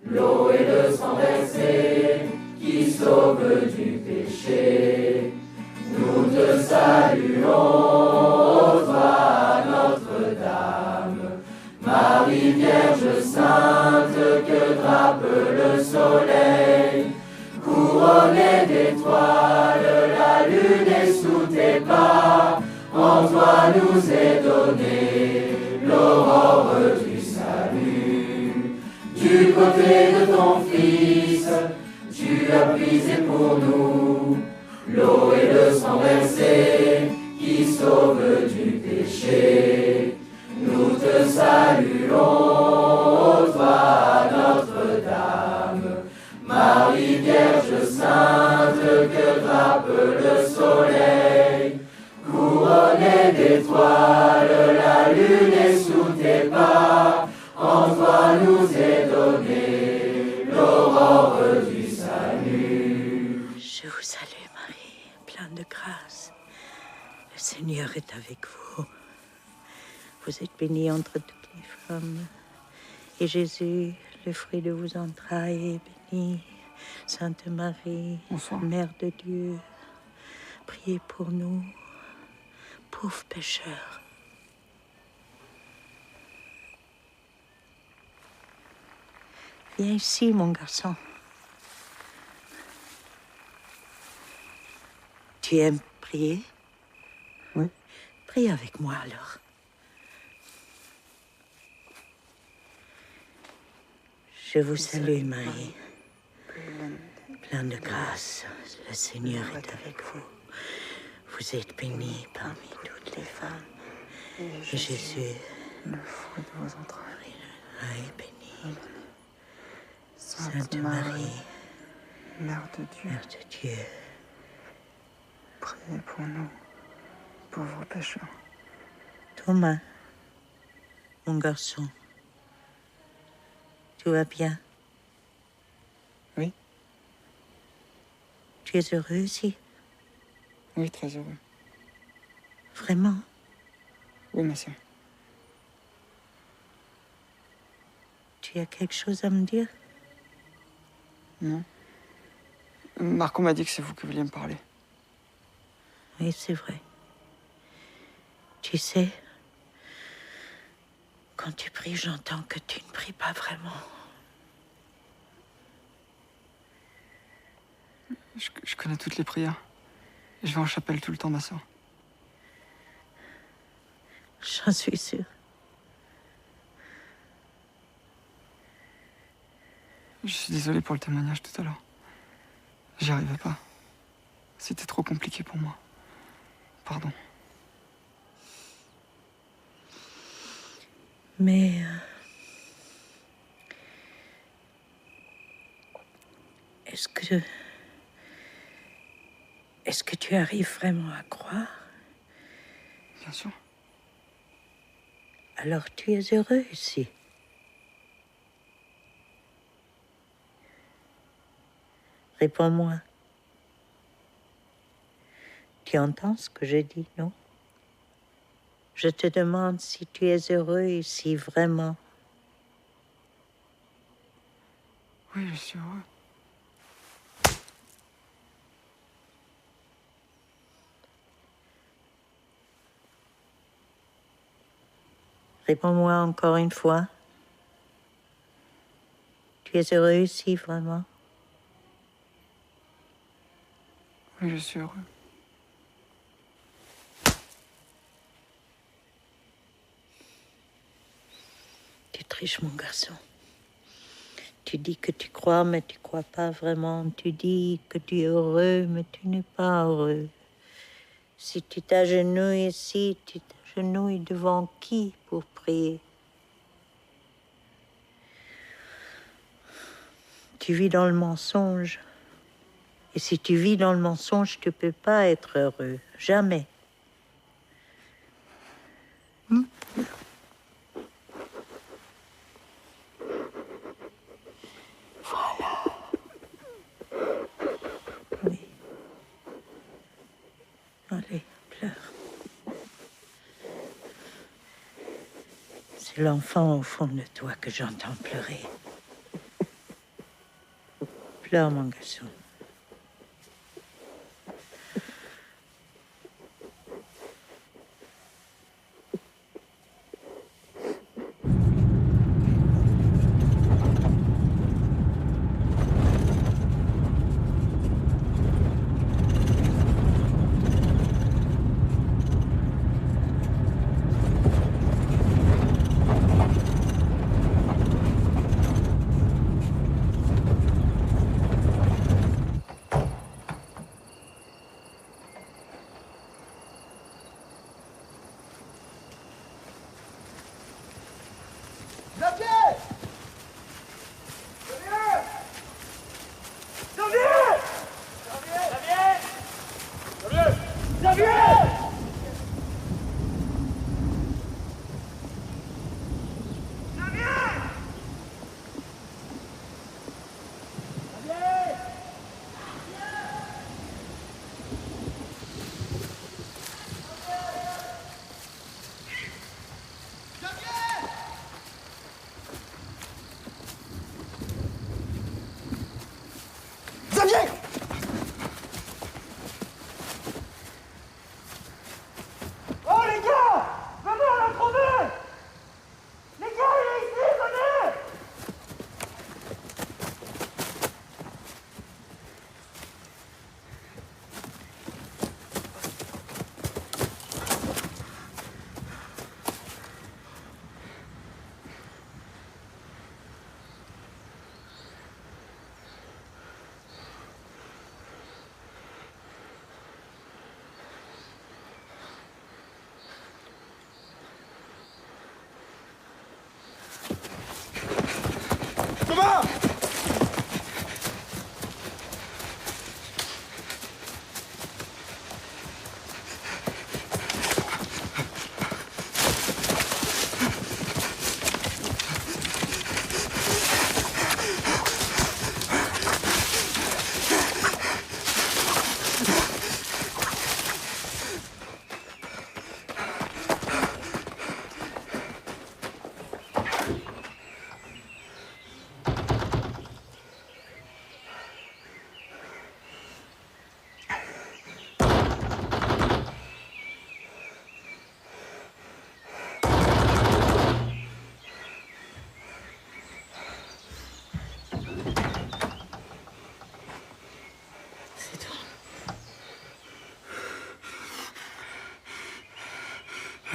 L'eau et le sang versé qui sauve du péché. Nous te saluons, toi Notre-Dame, Marie Vierge Sainte que drape le soleil. Couronnée d'étoiles, la lune est sous tes pas. En toi nous est donnée l'aurore du salut. Du côté de ton Fils, tu as puisé pour nous l'eau et le sang versé qui sauve du péché. Nous te saluons, toi Notre-Dame, Marie Vierge Sainte que drape le soleil. Couronnée d'étoiles, la lune est sous tes pas. En toi nous est donnée l'aurore du salut. Je vous salue Marie, pleine de grâce. Le Seigneur est avec vous. Vous êtes bénie entre toutes les femmes. Et Jésus, le fruit de vos entrailles, est béni. Sainte Marie, Mère de Dieu, priez pour nous, pauvres pécheurs. Viens ici, mon garçon. Tu aimes prier? Oui. Prie avec moi alors. Je vous salue, Marie, pleine de grâce. Le Seigneur est avec vous. Vous êtes bénie parmi toutes les femmes. Et Jésus, le fruit de vos entrailles, est béni. Sainte Marie, Mère de Dieu, priez pour nous, pauvres pécheurs. Thomas, mon garçon, tu vas bien? Oui. Tu es heureux ici? Oui, très heureux. Vraiment? Oui, ma sœur. Tu as quelque chose à me dire? Non. Marco m'a dit que c'est vous qui vouliez me parler. Oui, c'est vrai. Tu sais, Quand tu pries, j'entends que tu ne pries pas vraiment. Je connais toutes les prières. Je vais en chapelle tout le temps, ma soeur. J'en suis sûre. Je suis désolé pour le témoignage tout à l'heure. J'y arrivais pas. C'était trop compliqué pour moi. Pardon. Mais... Est-ce que tu arrives vraiment à croire? Bien sûr. Alors tu es heureux ici? Réponds-moi. Tu entends ce que je dis, non? Je te demande si tu es heureux ici, vraiment. Oui, je suis heureux. Réponds-moi encore une fois. Tu es heureux ici, vraiment? Oui, je suis heureux. Tu triches, mon garçon. Tu dis que tu crois, mais tu crois pas vraiment. Tu dis que tu es heureux, mais tu n'es pas heureux. Si tu t'agenouilles ici, tu t'agenouilles devant qui pour prier? Tu vis dans le mensonge. Et si tu vis dans le mensonge, tu ne peux pas être heureux. Jamais. Voilà. Oui. Allez, pleure. C'est l'enfant au fond de toi que j'entends pleurer. Pleure, mon garçon.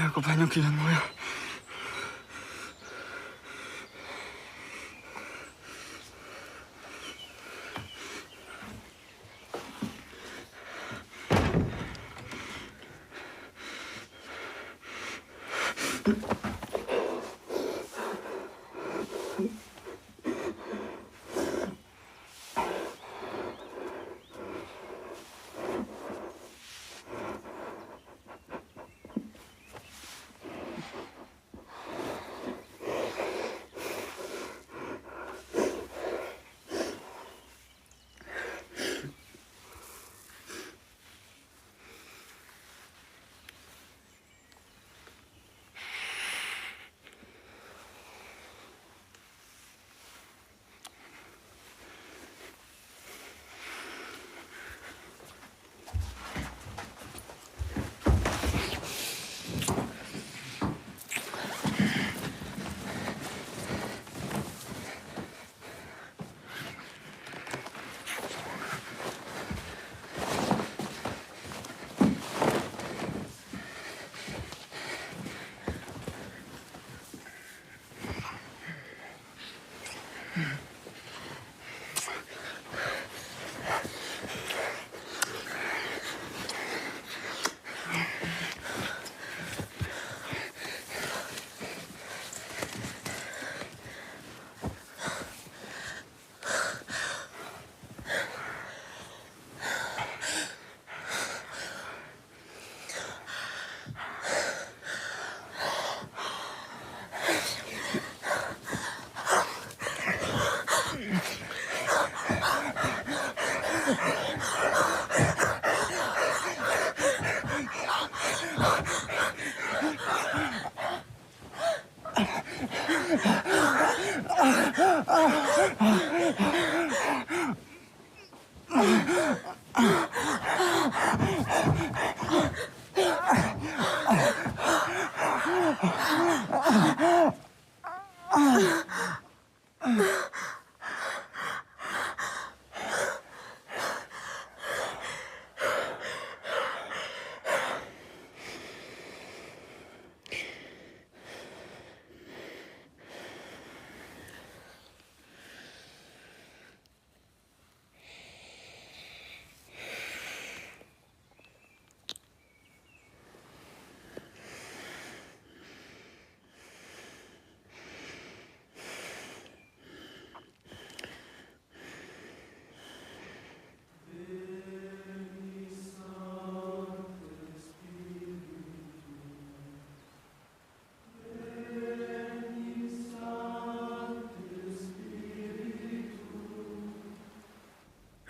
un compagnon qui vient de mourir.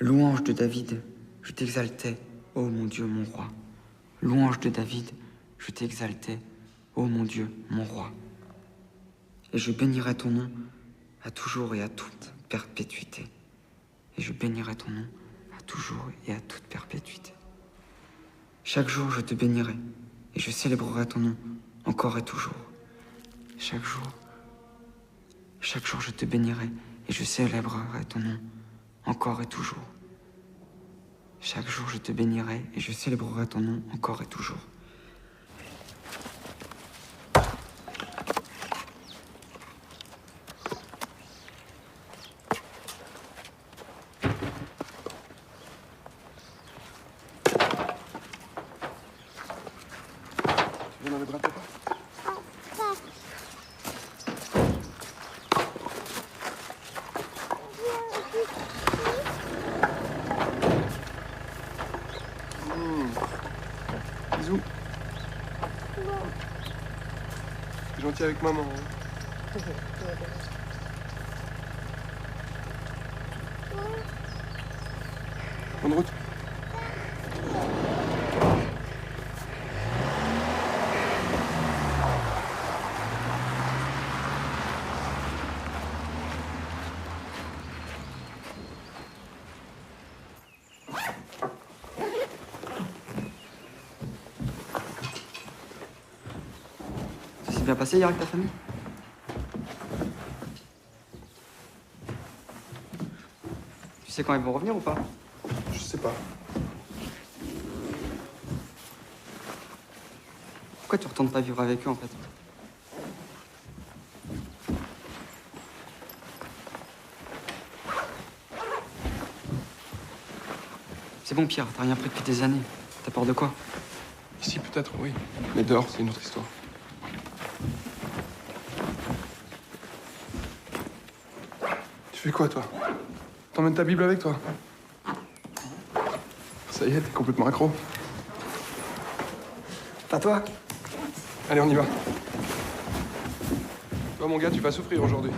Louange de David, je t'exaltais, ô mon Dieu, mon roi. Louange de David, je t'exaltais, ô mon Dieu, mon roi. Et je bénirai ton nom à toujours et à toute perpétuité. Et je bénirai ton nom à toujours et à toute perpétuité. Chaque jour je te bénirai, et je célébrerai ton nom encore et toujours. Chaque jour je te bénirai, et je célébrerai ton nom encore et toujours. Chaque jour je te bénirai, et je célébrerai ton nom encore et toujours. Vous n'en voudrez pas? Bisous. T'es gentil avec maman. Hein. Bonne route. Ça s'est bien passé hier avec ta famille? Tu sais quand ils vont revenir ou pas? Je sais pas. Pourquoi tu retournes pas vivre avec eux, en fait? C'est bon, Pierre, t'as rien pris depuis des années. T'as peur de quoi? Ici, peut-être, oui. Mais dehors, c'est une autre histoire. Tu fais quoi, toi? T'emmènes ta Bible avec toi? Ça y est, t'es complètement accro. Pas toi? Allez, on y va. Toi, mon gars, tu vas souffrir aujourd'hui.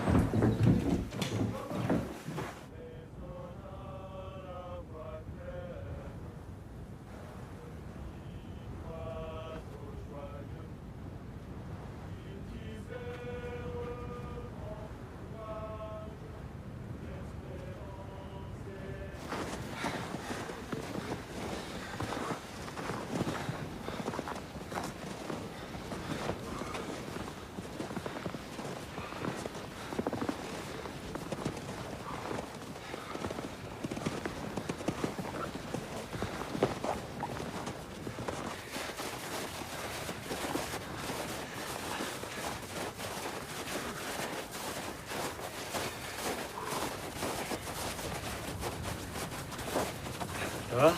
Ça va?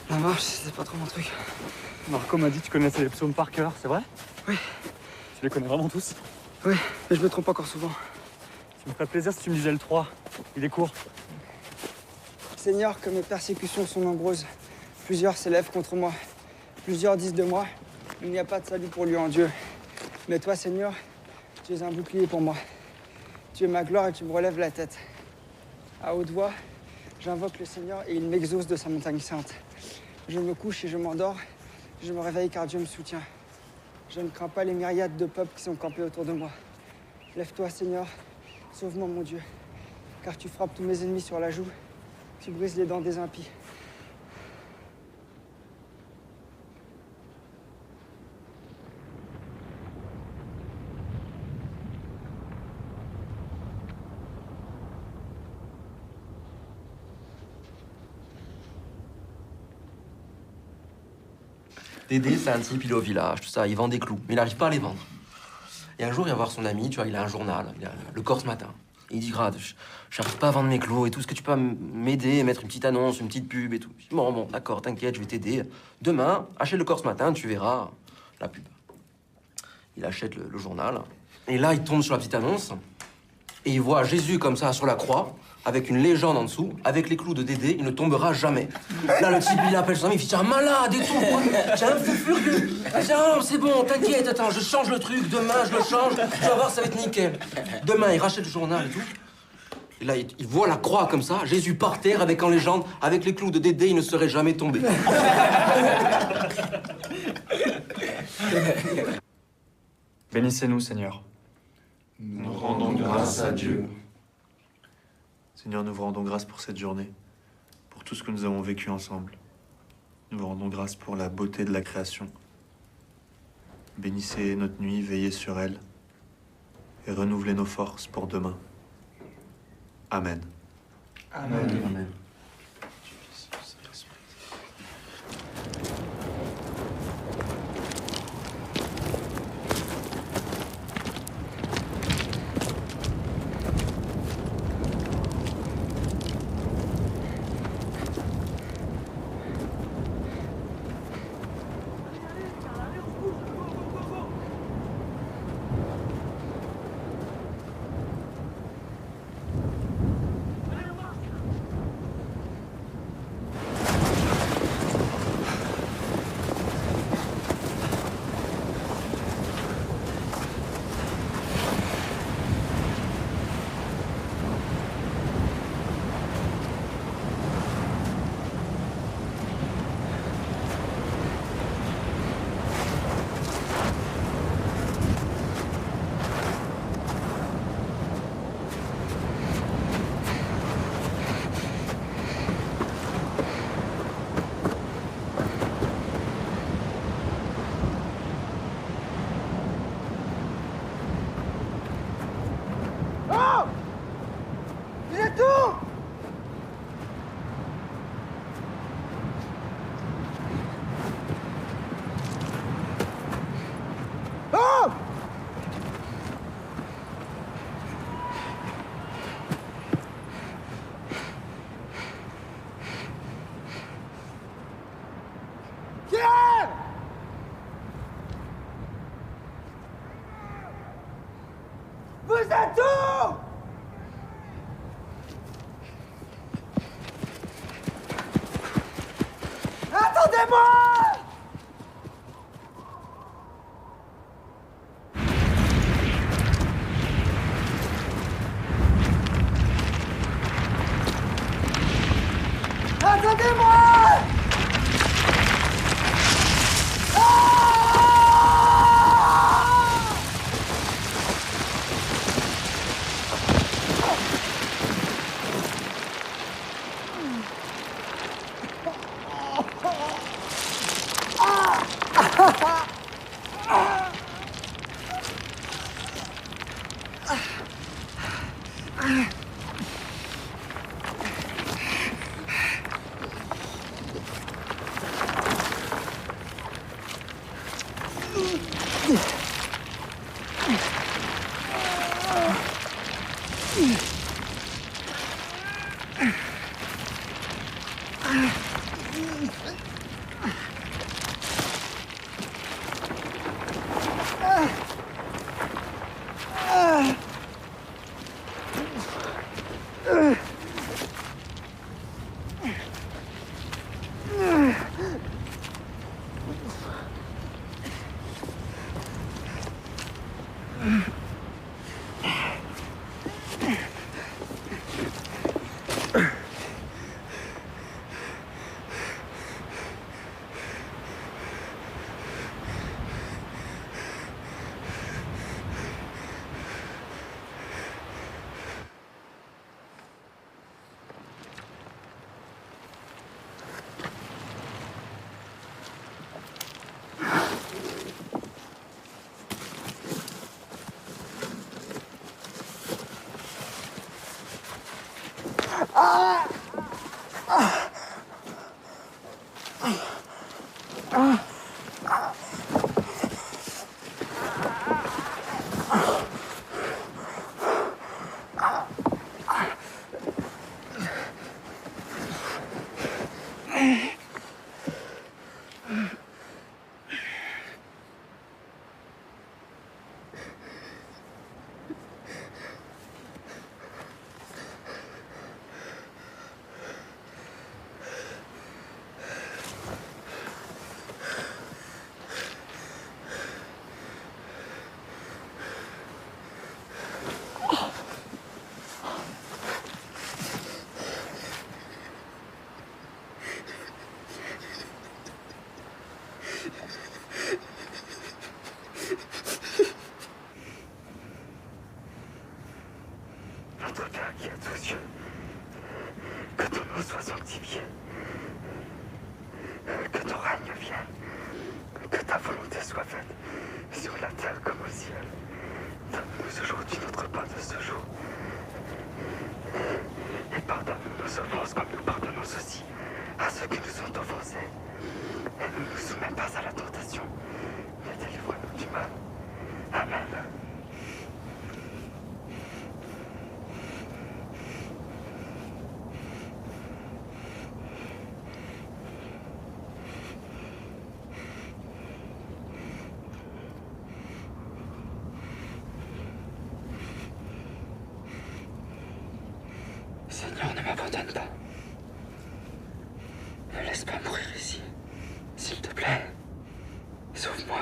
La marche, c'était pas trop mon truc. Marco m'a dit que tu connaissais les psaumes par cœur, c'est vrai? Oui. Tu les connais vraiment tous? Oui, mais je me trompe encore souvent. Ça me ferait plaisir si tu me disais le 3. Il est court. Seigneur, que mes persécutions sont nombreuses. Plusieurs s'élèvent contre moi. Plusieurs disent de moi, il n'y a pas de salut pour lui en Dieu. Mais toi, Seigneur, tu es un bouclier pour moi. Tu es ma gloire et tu me relèves la tête. À haute voix, j'invoque le Seigneur et il m'exauce de sa montagne sainte. Je me couche et je m'endors. Je me réveille car Dieu me soutient. Je ne crains pas les myriades de peuples qui sont campés autour de moi. Lève-toi, Seigneur. Sauve-moi, mon Dieu. Car tu frappes tous mes ennemis sur la joue. Tu brises les dents des impies. Dédé, c'est un type, il est au village, tout ça, il vend des clous, mais il n'arrive pas à les vendre. Et un jour, il va voir son ami, tu vois, il a un journal, il a le Corse Matin. Et il dit, Grade, je n'arrive pas à vendre mes clous et tout, est-ce que tu peux m'aider, mettre une petite annonce, une petite pub et tout? Je dis, bon, d'accord, t'inquiète, je vais t'aider. Demain, achète le Corse Matin, tu verras la pub. Il achète le journal, et là, il tombe sur la petite annonce, et il voit Jésus comme ça, sur la croix, avec une légende en dessous, avec les clous de Dédé, il ne tombera jamais. Là, le type, il appelle son ami, il dit, t'es un malade et tout, t'es un fou furieux. Il dit, ah, c'est bon, t'inquiète, attends, je change le truc, demain, je le change, tu vas voir, ça va être nickel. Demain, il rachète le journal et tout. Et là, il voit la croix comme ça, Jésus par terre, avec en légende, avec les clous de Dédé, il ne serait jamais tombé. Bénissez-nous, Seigneur. Nous rendons grâce à Dieu. Seigneur, nous vous rendons grâce pour cette journée, pour tout ce que nous avons vécu ensemble. Nous vous rendons grâce pour la beauté de la création. Bénissez notre nuit, veillez sur elle et renouvelez nos forces pour demain. Amen. Amen. Amen. Attendez-moi! Attendez-moi! Notre Père qui est aux cieux, que ton nom soit sanctifié, que ton règne vienne, que ta volonté soit faite sur la terre comme au ciel. Donne-nous aujourd'hui notre pain de ce jour. Et pardonne-nous nos offenses comme nous pardonnons aussi à ceux qui nous ont offensés. Et ne nous soumets pas à la tentation, mais délivre-nous du mal. Amen. Seigneur, ne m'abandonne pas. Ne laisse pas mourir ici. S'il te plaît, sauve-moi.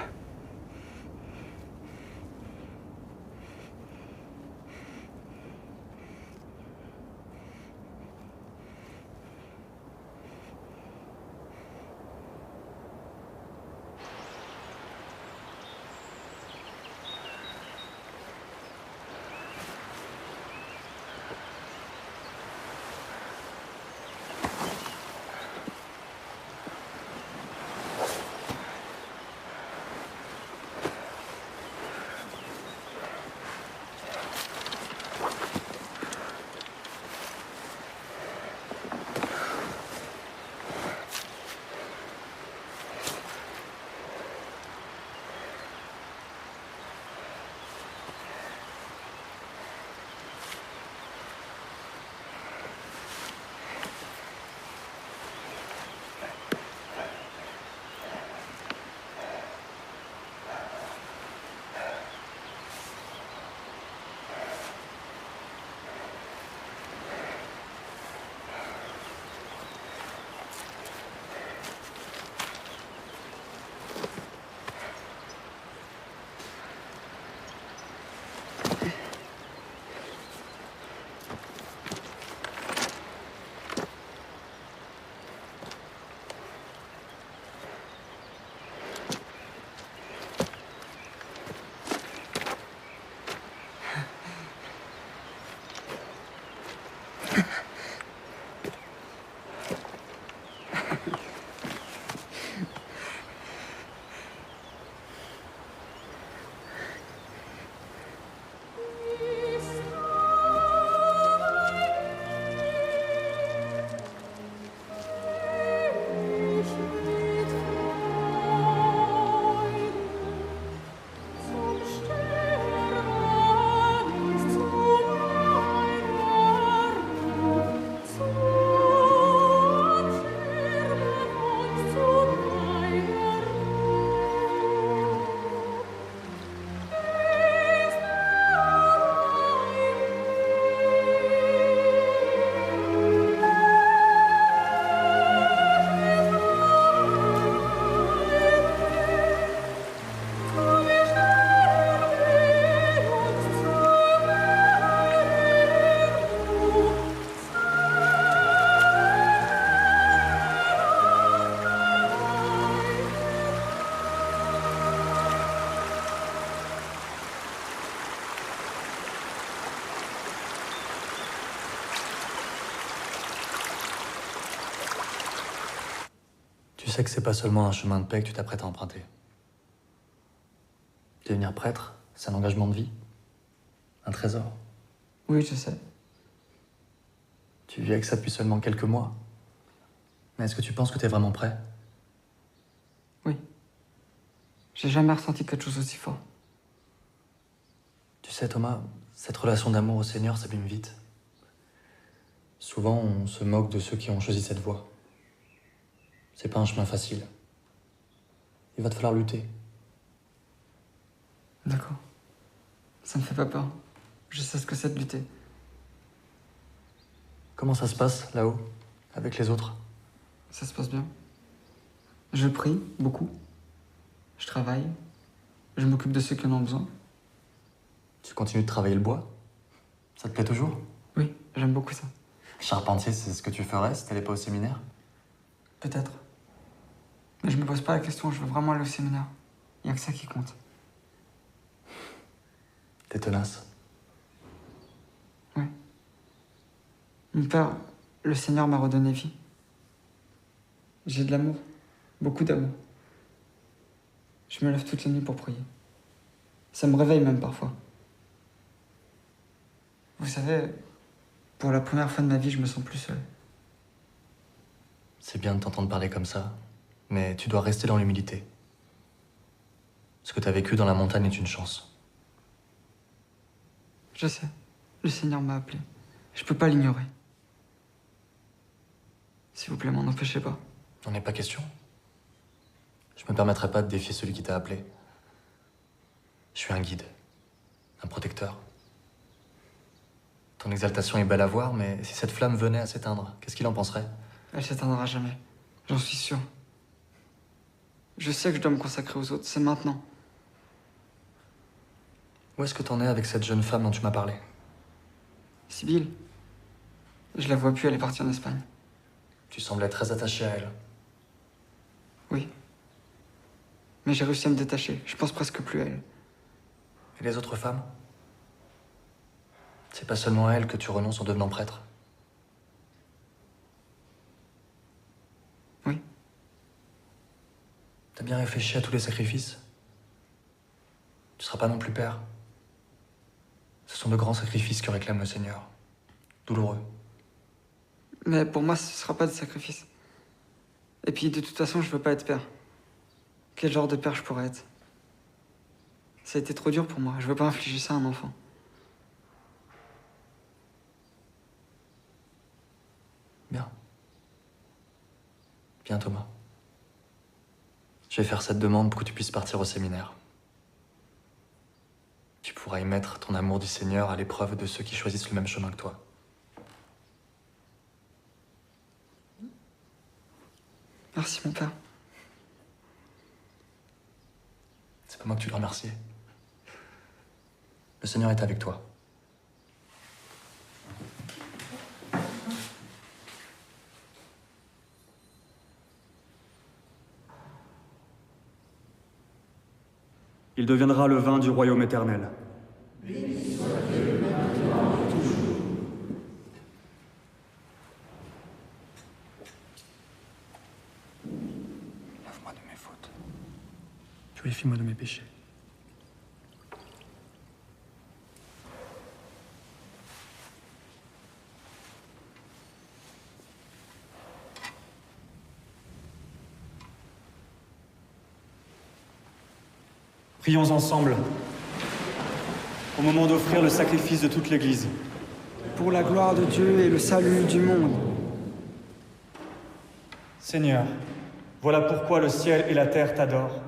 Tu sais que c'est pas seulement un chemin de paix que tu t'apprêtes à emprunter. Devenir prêtre, c'est un engagement de vie. Un trésor. Oui, je sais. Tu vis avec ça depuis seulement quelques mois. Mais est-ce que tu penses que t'es vraiment prêt? Oui. J'ai jamais ressenti quelque chose aussi fort. Tu sais, Thomas, cette relation d'amour au Seigneur s'abîme vite. Souvent, on se moque de ceux qui ont choisi cette voie. C'est pas un chemin facile. Il va te falloir lutter. D'accord. Ça me fait pas peur. Je sais ce que c'est de lutter. Comment ça se passe, là-haut, avec les autres? Ça se passe bien. Je prie, beaucoup. Je travaille. Je m'occupe de ceux qui en ont besoin. Tu continues de travailler le bois? Ça te plaît toujours? Oui, j'aime beaucoup ça. Charpentier, c'est ce que tu ferais si t'allais pas au séminaire? Peut-être. Mais je me pose pas la question, je veux vraiment aller au séminaire. Il y a que ça qui compte. T'es tenace. Oui. Mon père, le Seigneur m'a redonné vie. J'ai de l'amour. Beaucoup d'amour. Je me lève toutes les nuits pour prier. Ça me réveille même parfois. Vous savez, pour la première fois de ma vie, je me sens plus seul. C'est bien de t'entendre parler comme ça, mais tu dois rester dans l'humilité. Ce que t'as vécu dans la montagne est une chance. Je sais. Le Seigneur m'a appelé. Je peux pas l'ignorer. S'il vous plaît, m'en empêchez pas. N'en est pas question. Je me permettrai pas de défier celui qui t'a appelé. Je suis un guide, un protecteur. Ton exaltation est belle à voir, mais si cette flamme venait à s'éteindre, qu'est-ce qu'il en penserait? Elle s'éteindra jamais. J'en suis sûr. Je sais que je dois me consacrer aux autres. C'est maintenant. Où est-ce que t'en es avec cette jeune femme dont tu m'as parlé? Sibylle. Je la vois plus, elle est partie en Espagne. Tu semblais très attaché à elle. Oui. Mais j'ai réussi à me détacher. Je pense presque plus à elle. Et les autres femmes? C'est pas seulement à elle que tu renonces en devenant prêtre. Oui. T'as bien réfléchi à tous les sacrifices? Tu seras pas non plus père. Ce sont de grands sacrifices que réclame le Seigneur. Douloureux. Mais pour moi, ce sera pas de sacrifice. Et puis, de toute façon, je veux pas être père. Quel genre de père je pourrais être? Ça a été trop dur pour moi. Je veux pas infliger ça à un enfant. Bien. Bien, Thomas. Je vais faire cette demande pour que tu puisses partir au séminaire. Tu pourras y mettre ton amour du Seigneur à l'épreuve de ceux qui choisissent le même chemin que toi. Merci, mon père. C'est pas moi que tu dois remercier. Le Seigneur est avec toi. Il deviendra le vin du royaume éternel. Béni soit Dieu maintenant et toujours. Lave-moi de mes fautes. Purifie-moi de mes péchés. Prions ensemble, au moment d'offrir le sacrifice de toute l'Église. Pour la gloire de Dieu et le salut du monde. Seigneur, voilà pourquoi le ciel et la terre t'adorent.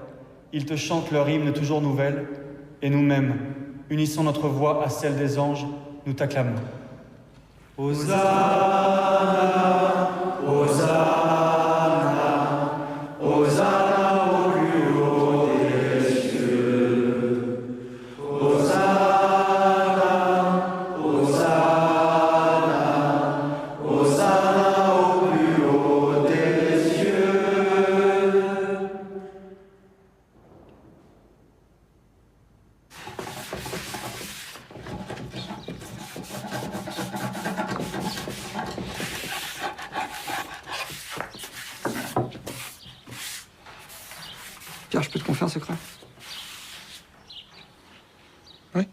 Ils te chantent leur hymne toujours nouvelle, et nous-mêmes, unissant notre voix à celle des anges, nous t'acclamons. Hosanna, Hosanna, Hosanna au plus haut des cieux. Hosanna, Hosanna, Hosanna au plus haut des cieux. dire, je peux te confier un secret? Oui.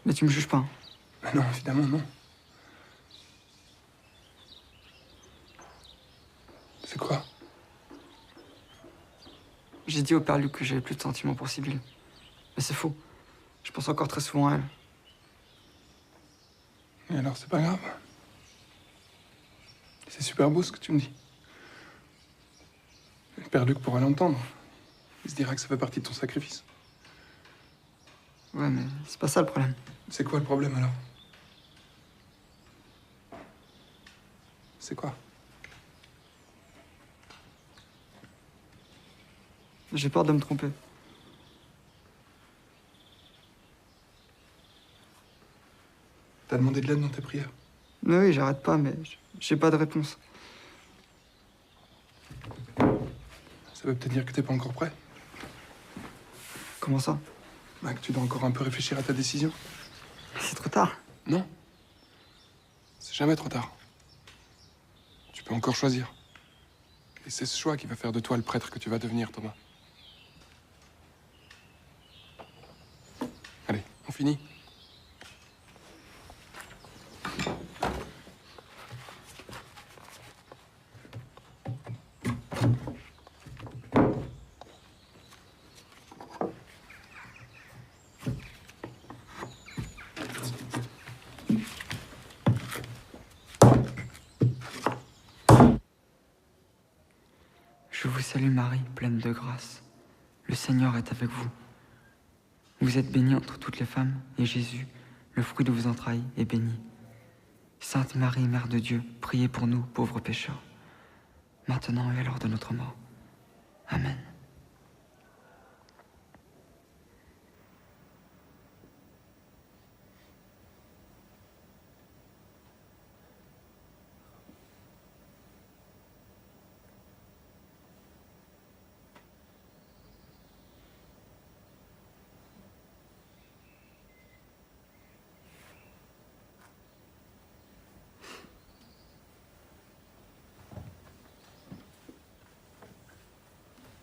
Mais tu me juges pas, hein? Mais non, évidemment, non. C'est quoi? J'ai dit au père Luc que j'avais plus de sentiments pour Sibylle. Mais c'est faux. Je pense encore très souvent à elle. Et alors, c'est pas grave. C'est super beau ce que tu me dis. Le père Luc pourra l'entendre. Il se dira que ça fait partie de ton sacrifice. Ouais, mais c'est pas ça le problème. C'est quoi le problème alors? C'est quoi? J'ai peur de me tromper. T'as demandé de l'aide dans tes prières? Mais oui, j'arrête pas, mais j'ai pas de réponse. Ça veut peut-être dire que t'es pas encore prêt? Comment ça? Bah, que tu dois encore un peu réfléchir à ta décision. C'est trop tard. Non. C'est jamais trop tard. Tu peux encore choisir. Et c'est ce choix qui va faire de toi le prêtre que tu vas devenir, Thomas. Allez, on finit. Je vous salue Marie, pleine de grâce. Le Seigneur est avec vous. Vous êtes bénie entre toutes les femmes, et Jésus, le fruit de vos entrailles, est béni. Sainte Marie, Mère de Dieu, priez pour nous, pauvres pécheurs, maintenant et à l'heure de notre mort. Amen.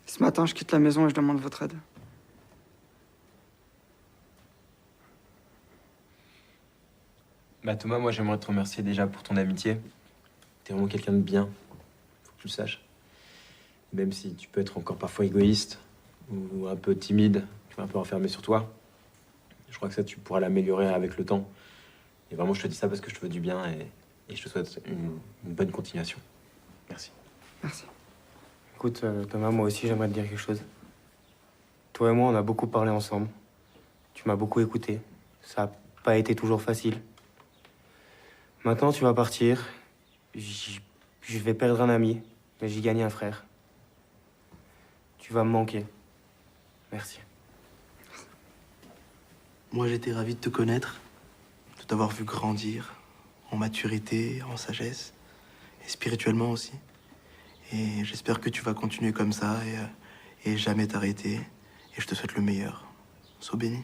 Ce matin, je quitte la maison et je demande votre aide. Bah Thomas, moi j'aimerais te remercier déjà pour ton amitié. T'es vraiment quelqu'un de bien, faut que tu le saches. Même si tu peux être encore parfois égoïste ou un peu timide, tu vas un peu enfermé sur toi. Je crois que ça, tu pourras l'améliorer avec le temps. Et vraiment, je te dis ça parce que je te veux du bien et je te souhaite une bonne continuation. Merci. Merci. Écoute, Thomas, moi aussi, j'aimerais te dire quelque chose. Toi et moi, on a beaucoup parlé ensemble. Tu m'as beaucoup écouté. Ça n'a pas été toujours facile. Maintenant, tu vas partir. Je vais perdre un ami, mais j'ai gagné un frère. Tu vas me manquer. Merci. Moi, j'étais ravi de te connaître, de t'avoir vu grandir en maturité, en sagesse, et spirituellement aussi. Et j'espère que tu vas continuer comme ça et jamais t'arrêter. Et je te souhaite le meilleur. Sois béni.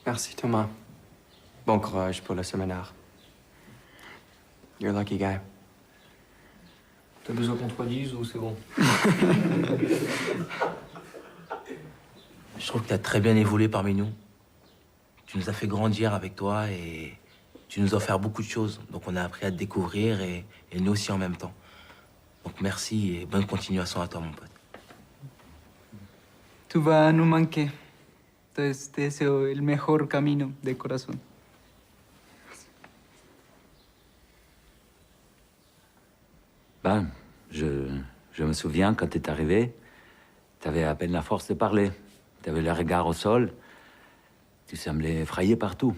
Merci, Thomas. Bon courage pour le séminaire. You're a lucky guy. T'as besoin qu'on te redise ou c'est bon? Je trouve que tu as très bien évolué parmi nous. Tu nous as fait grandir avec toi et tu nous as offert beaucoup de choses. Donc on a appris à te découvrir et nous aussi en même temps. Donc merci et bonne continuation à toi, mon pote. Tu vas nous manquer. Entonces te deseo el mejor camino de corazón. Ben, je me souviens quand tu es arrivé, tu avais à peine la force de parler. Tu avais le regard au sol. Tu semblais effrayé partout.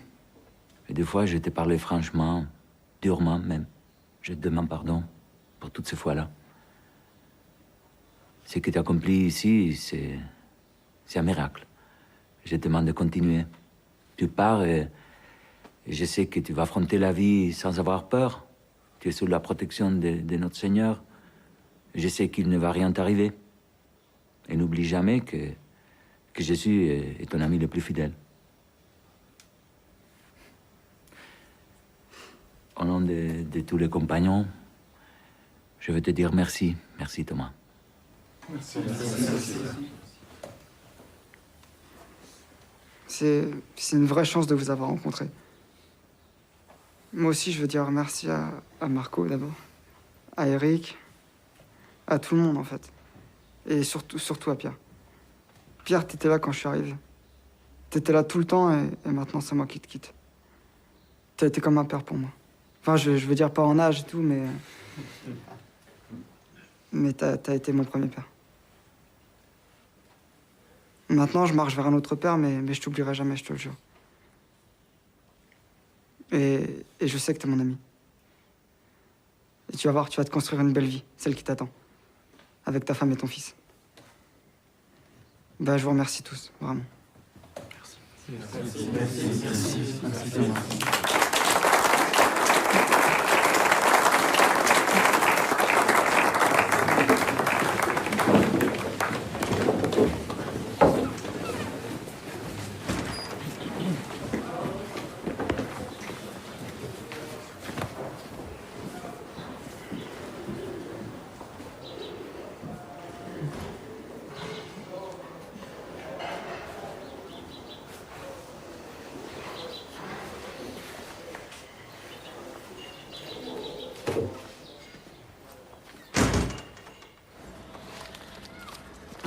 Et des fois, je t'ai parlé franchement, durement même. Je te demande pardon pour toutes ces fois-là. Ce que tu as accompli ici, c'est un miracle. Je te demande de continuer. Tu pars et je sais que tu vas affronter la vie sans avoir peur. Tu es sous la protection de notre Seigneur. Je sais qu'il ne va rien t'arriver. Et n'oublie jamais que Jésus est ton ami le plus fidèle. Au nom de tous les compagnons, je veux te dire merci. Merci, Thomas. C'est une vraie chance de vous avoir rencontré. Moi aussi, je veux dire merci à Marco d'abord, à Eric, à tout le monde en fait. Et surtout à Pierre. Pierre, t'étais là quand je suis arrivé. T'étais là tout le temps et maintenant c'est moi qui te quitte. T'as été comme un père pour moi. Enfin, je veux dire pas en âge et tout, mais t'as été mon premier père. Maintenant, je marche vers un autre père, mais je t'oublierai jamais, je te le jure. Et je sais que t'es mon ami. Et tu vas voir, tu vas te construire une belle vie, celle qui t'attend. Avec ta femme et ton fils. Bah, je vous remercie tous, vraiment. Merci. Merci.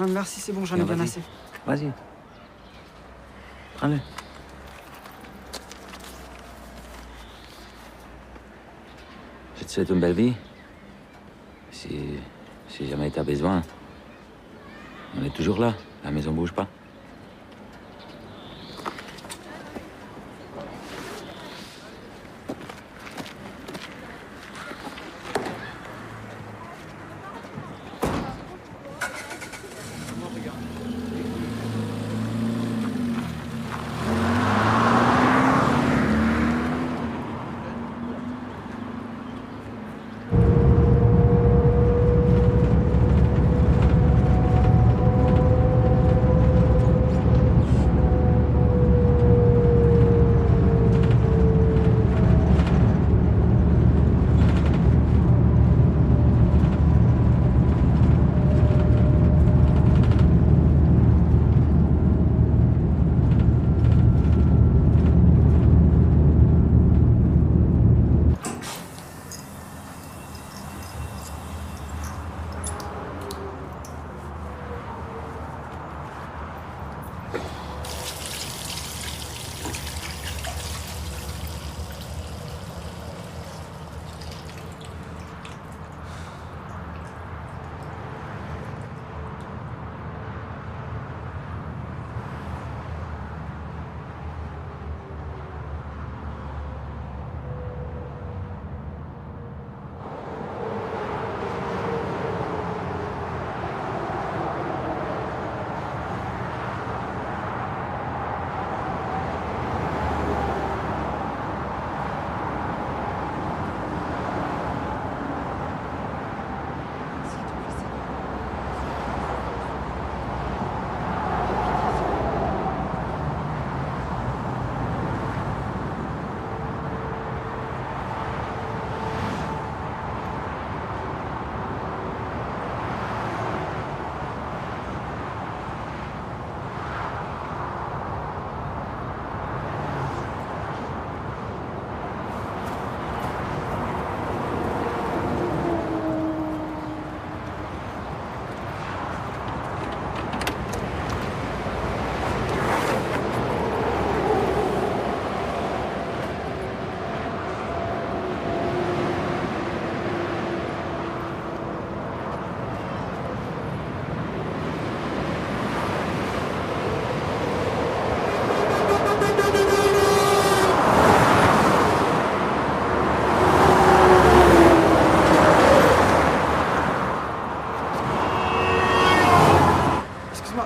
Merci, c'est bon, j'en ai bien assez. Vas-y. Prends-le. Je te souhaite une belle vie. Si jamais t'as besoin, on est toujours là. La maison bouge pas.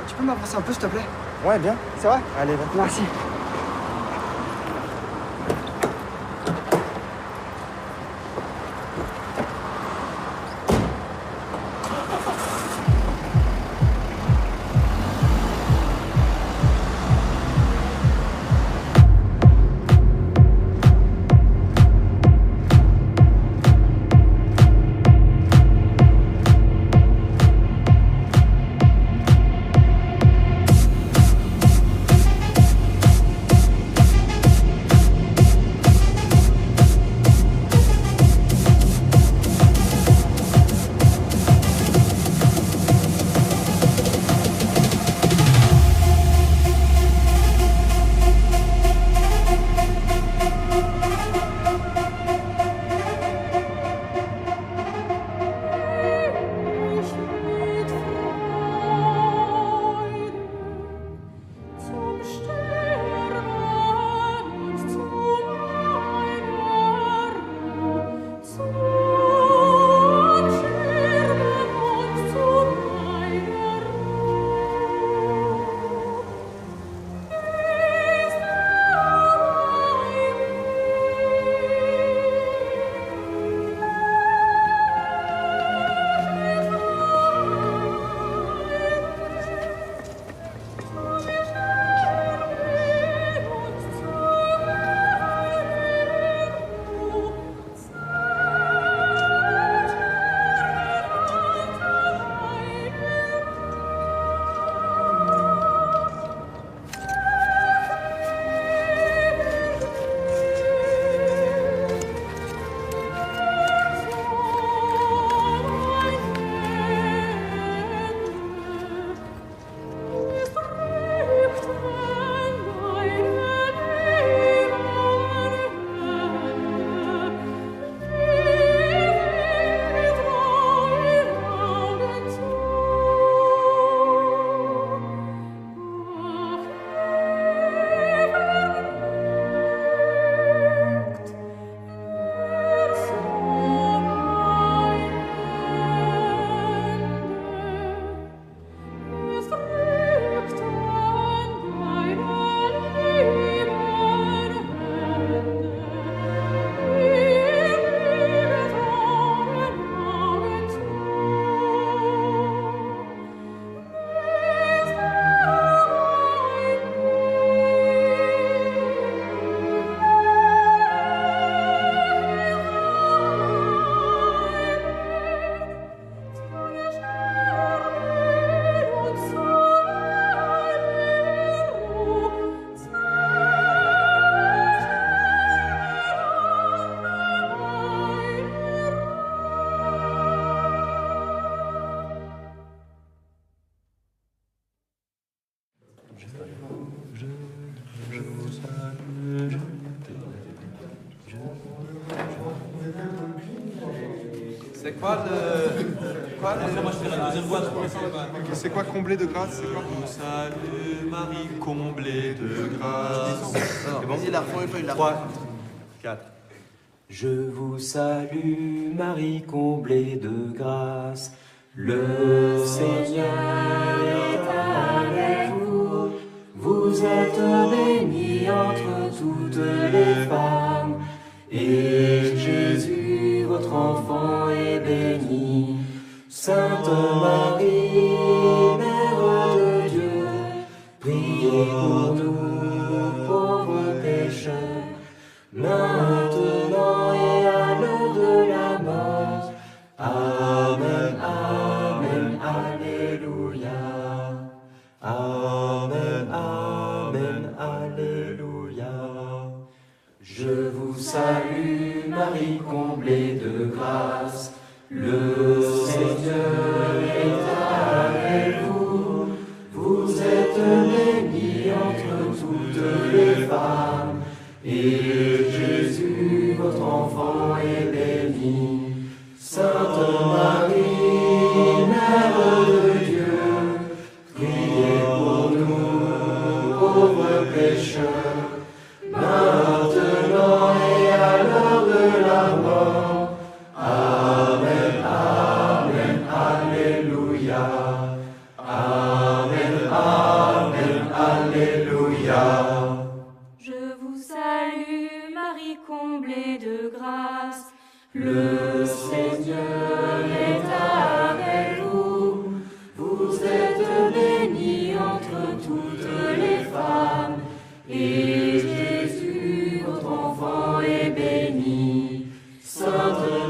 Tu peux m'avancer un peu, s'il te plaît? Ouais, bien. C'est vrai? Allez, va. Merci. C'est quoi le... Moi, je ferai la deuxième voix. C'est quoi combler de grâce? C'est quoi? Salut Marie, comblée de grâce. C'est bon? Il la refont une fois, il la 3, 4. Je vous salue, Marie comblée de grâce. Le Seigneur est avec vous. Vous êtes bénie entre toutes les femmes. Et Jésus, votre enfant, est béni. Sainte Marie, Mère de Dieu, priez pour nous, pauvres pécheurs, maintenant et à l'heure de la mort. Amen, Amen, Alléluia. Amen, Amen, Alléluia. Je vous salue, Marie comblée de grâce. Le Seigneur est avec vous. Vous êtes bénie entre toutes les femmes. Et Jésus, votre enfant, est béni. Sainte Marie, Mère de Dieu, priez pour nous, pauvres pécheurs, maintenant et à l'heure de la mort. Amen, Amen, Alléluia. Amen, Amen, Alléluia. Je vous salue, Marie comblée de grâce. Le Seigneur est avec vous. Vous êtes bénie entre toutes les femmes. Et Jésus, votre enfant, est béni. Sainte